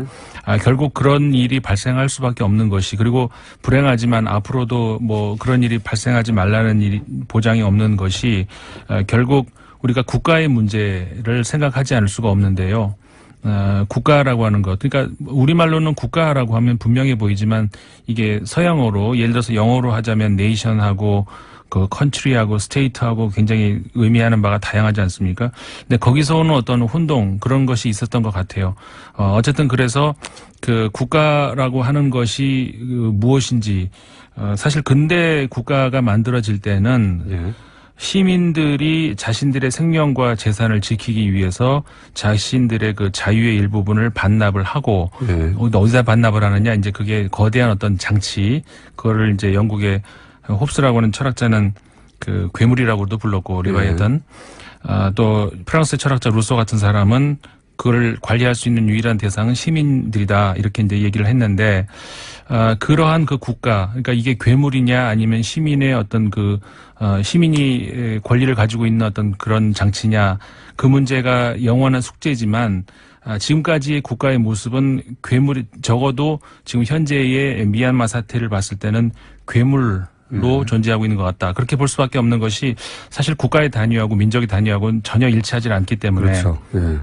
결국 그런 일이 발생할 수밖에 없는 것이 그리고 불행하지만 앞으로도 뭐 그런 일이 발생하지 말라는 일이 보장이 없는 것이 결국 우리가 국가의 문제를 생각하지 않을 수가 없는데요. 국가라고 하는 것. 그러니까 우리말로는 국가라고 하면 분명해 보이지만 이게 서양어로 예를 들어서 영어로 하자면 네이션하고 그 컨트리하고 스테이트하고 굉장히 의미하는 바가 다양하지 않습니까? 근데 거기서 오는 어떤 혼동 그런 것이 있었던 것 같아요. 어쨌든 그래서 그 국가라고 하는 것이 무엇인지 사실 근대 국가가 만들어질 때는 예. 시민들이 자신들의 생명과 재산을 지키기 위해서 자신들의 그 자유의 일부분을 반납을 하고 예. 어디다 반납을 하느냐 이제 그게 거대한 어떤 장치 그거를 이제 영국의 홉스라고 하는 철학자는 그 괴물이라고도 불렀고 리바이어탄 또 프랑스의 철학자 루소 같은 사람은 그걸 관리할 수 있는 유일한 대상은 시민들이다 이렇게 이제 얘기를 했는데 그러한 그 국가 그러니까 이게 괴물이냐 아니면 시민의 어떤 그 시민이 권리를 가지고 있는 어떤 그런 장치냐 그 문제가 영원한 숙제지만 지금까지의 국가의 모습은 괴물이 적어도 지금 현재의 미얀마 사태를 봤을 때는 괴물로 존재하고 있는 것 같다. 그렇게 볼 수밖에 없는 것이 사실 국가의 단위하고 민족의 단위하고는 전혀 일치하지 않기 때문에 그렇죠. 예.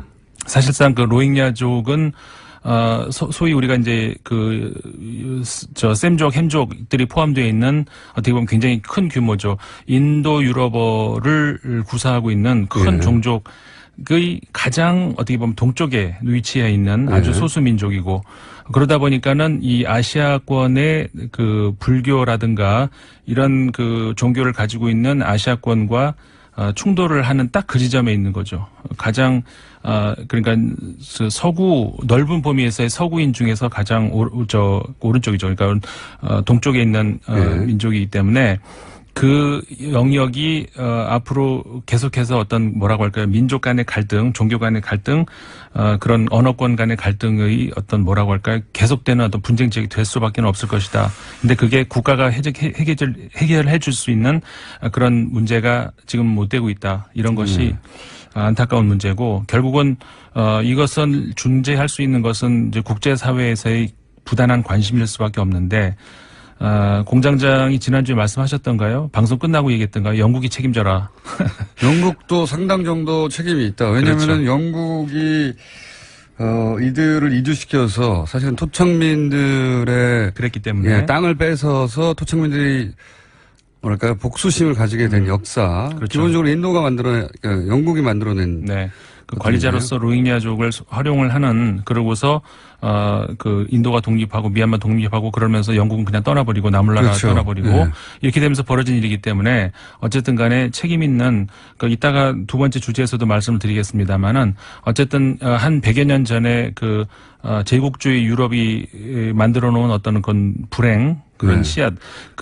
사실상 그 로힝야족은 소위 우리가 이제 셈족, 햄족들이 포함되어 있는 어떻게 보면 굉장히 큰 규모죠. 인도 유럽어를 구사하고 있는 큰 예. 종족의 가장 어떻게 보면 동쪽에 위치해 있는 아주 예. 소수 민족이고 그러다 보니까는 이 아시아권의 그 불교라든가 이런 그 종교를 가지고 있는 아시아권과 충돌을 하는 딱 그 지점에 있는 거죠. 가장 그러니까 서구 넓은 범위에서의 서구인 중에서 가장 오른쪽이죠. 그러니까 동쪽에 있는 민족이기 때문에 그 영역이 앞으로 계속해서 어떤 뭐라고 할까요? 민족 간의 갈등, 종교 간의 갈등, 그런 언어권 간의 갈등의 어떤 뭐라고 할까요? 계속되는 어떤 분쟁지역이 될 수밖에 없을 것이다. 근데 그게 국가가 해결해 줄 수 있는 그런 문제가 지금 못 되고 있다. 이런 것이 안타까운 문제고 결국은 이것은 중재할 수 있는 것은 이제 국제사회에서의 부단한 관심일 수밖에 없는데 공장장이 지난주에 말씀하셨던가요? 방송 끝나고 얘기했던가요? 영국이 책임져라. 영국도 상당 정도 책임이 있다. 왜냐하면 그렇죠. 영국이 이들을 이주시켜서 사실은 토착민들의 그랬기 때문에 땅을 뺏어서 토착민들이 뭐랄까요 복수심을 가지게 된 역사. 그렇죠. 기본적으로 인도가 그러니까 영국이 만들어낸. 네. 그 관리자로서 로힝야족을 활용을 하는 그러고서 그 인도가 독립하고 미얀마 독립하고 그러면서 영국은 그냥 떠나버리고 나몰라라 그렇죠. 떠나버리고 네. 이렇게 되면서 벌어진 일이기 때문에 어쨌든 간에 책임 있는 그 이따가 두 번째 주제에서도 말씀을 드리겠습니다만은 어쨌든 한 100여 년 전에 그 제국주의 유럽이 만들어 놓은 어떤 그런 불행 그런 씨앗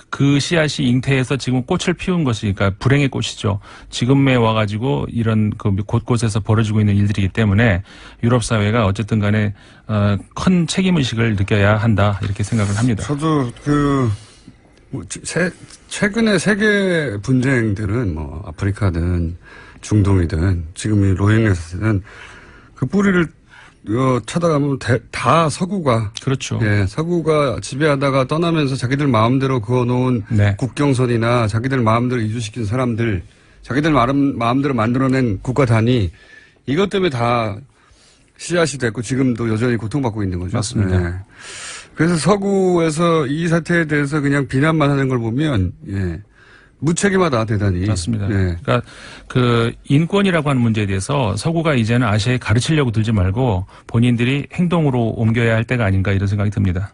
그 씨앗이 잉태해서 지금 꽃을 피운 것이 그러니까 불행의 꽃이죠. 지금에 와가지고 이런 그 곳곳에서 벌어지고 있는 일들이기 때문에 유럽 사회가 어쨌든 간에 큰 책임 의식을 느껴야 한다 이렇게 생각을 합니다. 저도 최근의 세계 분쟁들은 뭐 아프리카든 중동이든 지금 이 로힝야든 그 뿌리를 찾아가면 다 서구가 그렇죠. 예, 서구가 지배하다가 떠나면서 자기들 마음대로 그어놓은 네. 국경선이나 자기들 마음대로 이주시킨 사람들, 자기들 마음대로 만들어낸 국가 단위 이것 때문에 다 씨앗이 됐고 지금도 여전히 고통받고 있는 거죠. 맞습니다. 예. 그래서 서구에서 이 사태에 대해서 그냥 비난만 하는 걸 보면 무책임하다 대단히. 맞습니다. 네. 그러니까 그 인권이라고 하는 문제에 대해서 서구가 이제는 아시아에 가르치려고 들지 말고 본인들이 행동으로 옮겨야 할 때가 아닌가 이런 생각이 듭니다.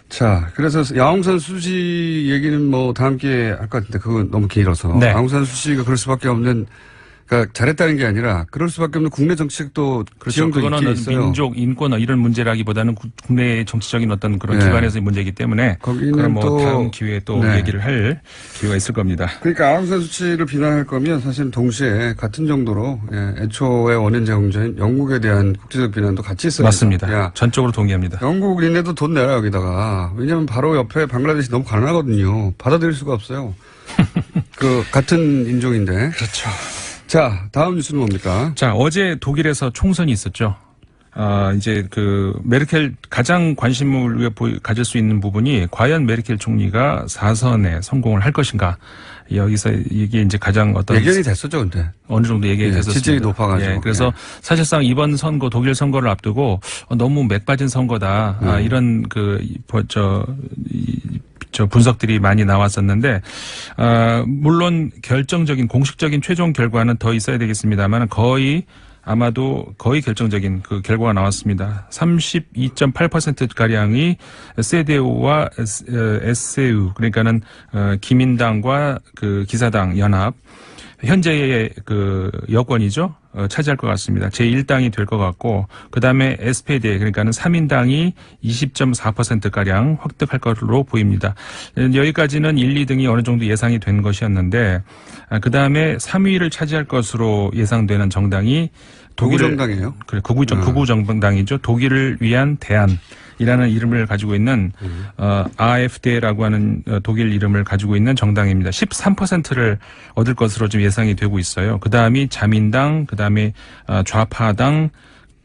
자, 그래서 아웅산 수지 얘기는 뭐 다음 기회에 할 것 같은데 그건 너무 길어서. 네. 아웅산 수지가 그럴 수밖에 없는, 그러니까 잘했다는 게 아니라 그럴 수밖에 없는 국내 정치적도 그렇죠. 지형도 있긴 그거는 있어요. 민족, 인권 이런 문제라기보다는 국내 정치적인 어떤 그런 네. 기관에서의 문제이기 때문에 거기는 그럼 뭐 또 다음 기회에 또 네. 얘기를 할 기회가 있을 겁니다. 그러니까 아웅산 수치를 비난할 거면 사실 동시에 같은 정도로 애초에 원인 제공자인 영국에 대한 국제적 비난도 같이 있어야 맞습니다. 야, 전적으로 동의합니다. 영국 니네도 돈 내라 여기다가. 왜냐하면 바로 옆에 방글라데시 너무 가난하거든요. 받아들일 수가 없어요. 그 같은 인종인데. 그렇죠. 자, 다음 뉴스는 뭡니까? 자, 어제 독일에서 총선이 있었죠. 이제 그 메르켈 가장 관심을 가질 수 있는 부분이 과연 메르켈 총리가 4선에 성공을 할 것인가. 여기서 이게 이제 가장 어떤 예견이 됐었죠, 근데. 어느 정도 얘기가 됐었습니다. 지지율이 높아가지고. 예, 그래서 사실상 이번 선거 독일 선거를 앞두고 너무 맥 빠진 선거다. 이런 저 분석들이 많이 나왔었는데 물론 결정적인 공식적인 최종 결과는 더 있어야 되겠습니다만 아마도 거의 결정적인 그 결과가 나왔습니다. 32.8%가량이 CDU와 SU 그러니까는 기민당과 그 기사당 연합 현재의 그 여권이죠. 차지할 것 같습니다. 제1당이 될 것 같고 그다음에 SPD 그러니까는 3인당이 20.4%가량 획득할 것으로 보입니다. 여기까지는 1, 2등이 어느 정도 예상이 된 것이었는데 그다음에 3위를 차지할 것으로 예상되는 정당이 극우 정당이에요? 그래, 극우 정당이죠. 독일을 위한 대안이라는 이름을 가지고 있는 AfD라고 하는 독일 이름을 가지고 있는 정당입니다. 13%를 얻을 것으로 좀 예상이 되고 있어요. 그다음이 자민당, 그다음에 좌파당,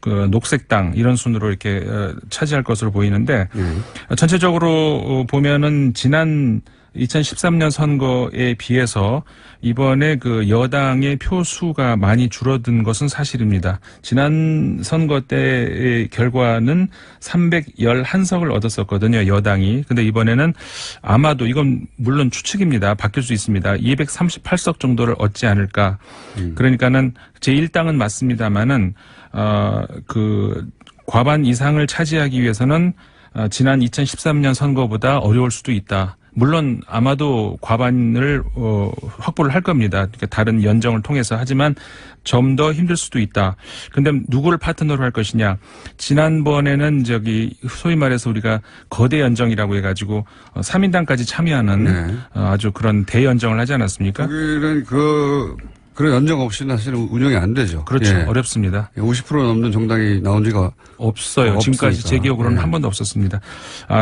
그 녹색당 이런 순으로 이렇게 차지할 것으로 보이는데 전체적으로 보면은 지난 2013년 선거에 비해서 이번에 그 여당의 표수가 많이 줄어든 것은 사실입니다. 지난 선거 때의 결과는 311석을 얻었었거든요, 여당이. 근데 이번에는 아마도 이건 물론 추측입니다. 바뀔 수 있습니다. 238석 정도를 얻지 않을까. 그러니까는 제1당은 맞습니다만은 그 과반 이상을 차지하기 위해서는 지난 2013년 선거보다 어려울 수도 있다. 물론 아마도 과반을 확보를 할 겁니다. 그러니까 다른 연정을 통해서. 하지만 좀 더 힘들 수도 있다. 근데 누구를 파트너로 할 것이냐. 지난번에는 소위 말해서 우리가 거대 연정이라고 해가지고 3인당까지 참여하는 아주 그런 대연정을 하지 않았습니까? 독일은 그런 연정 없이는 사실은 운영이 안 되죠. 그렇죠. 어렵습니다. 50% 넘는 정당이 나온 지가 없어요. 없으니까. 지금까지 제 기억으로는 한 번도 없었습니다.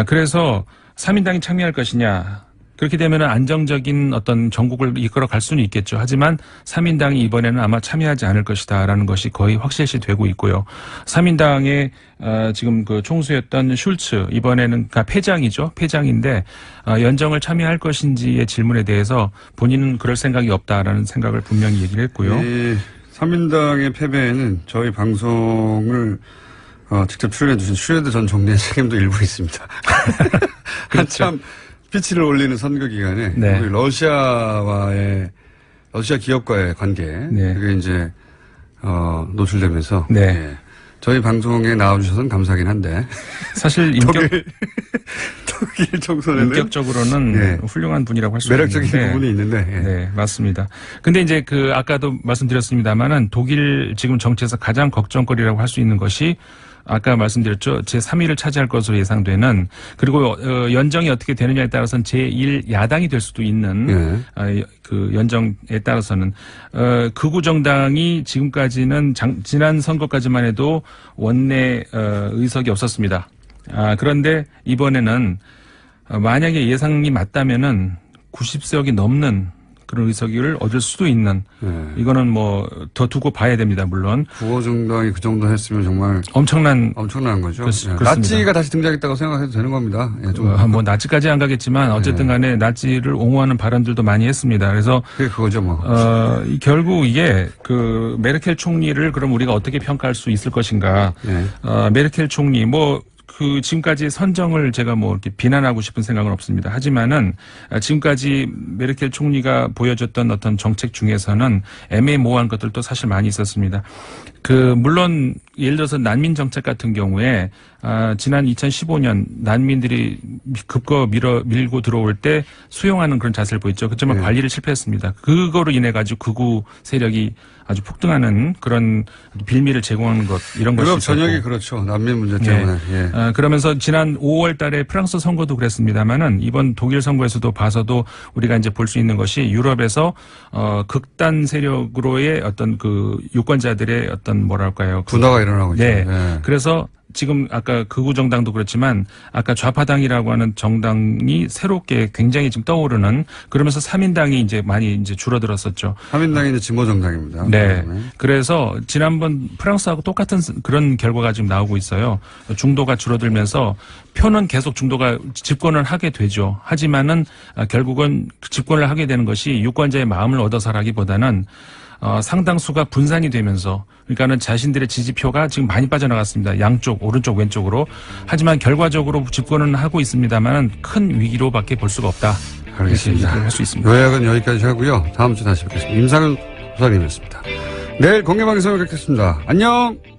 그래서 3인당이 참여할 것이냐. 그렇게 되면 안정적인 어떤 전국을 이끌어 갈 수는 있겠죠. 하지만 3인당이 이번에는 아마 참여하지 않을 것이다라는 것이 거의 확실시 되고 있고요. 3인당의 지금 그 총수였던 슐츠 이번에는 패장이죠. 패장인데 연정을 참여할 것인지의 질문에 대해서 본인은 그럴 생각이 없다라는 생각을 분명히 얘기를 했고요. 이 3인당의 패배에는 저희 방송을 직접 출연해 주신 슈레드 전 총리의 책임도 일부 있습니다. 그렇죠. 한참 피치를 올리는 선거 기간에 네. 우리 러시아 기업과의 관계 그게 이제 노출되면서 네. 저희 방송에 나와주셔서는 감사하긴 한데 사실 독일 총선에는 인격적으로는 훌륭한 분이라고 할 수 있는데 매력적인 부분이 있는데 네, 맞습니다. 근데 이제 아까도 말씀드렸습니다만은 독일 지금 정치에서 가장 걱정거리라고 할 수 있는 것이 아까 말씀드렸죠. 제3위를 차지할 것으로 예상되는 그리고 연정이 어떻게 되느냐에 따라서는 제1야당이 될 수도 있는 그 연정에 따라서는 극우 정당이 지금까지는 지난 선거까지만 해도 원내 의석이 없었습니다. 그런데 이번에는 만약에 예상이 맞다면은 90석이 넘는 그런 의석을 얻을 수도 있는 이거는 뭐 더 두고 봐야 됩니다. 물론 구호 정당이 그 정도 했으면 정말 엄청난 거죠. 그렇습니다. 나치가 다시 등장했다고 생각해도 되는 겁니다. 뭐 나치까지 안 가겠지만 어쨌든 간에 나치를 옹호하는 발언들도 많이 했습니다. 그래서 그게 그거죠 뭐. 결국 이게 그 메르켈 총리를 그럼 우리가 어떻게 평가할 수 있을 것인가? 메르켈 총리 그 지금까지 선정을 제가 뭐 이렇게 비난하고 싶은 생각은 없습니다. 하지만은 지금까지 메르켈 총리가 보여줬던 어떤 정책 중에서는 애매모호한 것들도 사실 많이 있었습니다. 물론 예를 들어서 난민 정책 같은 경우에 지난 2015년 난민들이 급거 밀고 들어올 때 수용하는 그런 자세를 보였죠. 그렇지만 관리를 실패했습니다. 그거로 인해 가지고 극우 세력이 아주 폭등하는 그런 빌미를 제공하는 것 이런 것이 유럽 있었고. 전역이 그렇죠. 난민 문제 때문에. 예. 그러면서 지난 5월 달에 프랑스 선거도 그랬습니다만은 이번 독일 선거에서도 봐서도 우리가 이제 볼 수 있는 것이 유럽에서 극단 세력으로의 어떤 그 유권자들의 어떤 뭐랄까요. 분화가 일어나고 있죠. 네. 예. 그래서 지금 아까 극우 정당도 그렇지만 아까 좌파당이라고 하는 정당이 새롭게 굉장히 지금 떠오르는 그러면서 3인당이 이제 많이 이제 줄어들었었죠. 3인당이 이제 진보 정당입니다. 네. 그래서 지난번 프랑스하고 똑같은 그런 결과가 지금 나오고 있어요. 중도가 줄어들면서 표는 계속 중도가 집권을 하게 되죠. 하지만은 결국은 집권을 하게 되는 것이 유권자의 마음을 얻어서라기보다는 상당수가 분산이 되면서 그러니까는 자신들의 지지표가 지금 많이 빠져나갔습니다. 양쪽, 오른쪽, 왼쪽으로. 하지만 결과적으로 집권은 하고 있습니다만 큰 위기로밖에 볼 수가 없다. 알겠습니다. 할 수 있습니다. 요약은 여기까지 하고요. 다음 주 다시 뵙겠습니다. 임상훈 소장님이었습니다. 내일 공개방송을 뵙겠습니다. 안녕!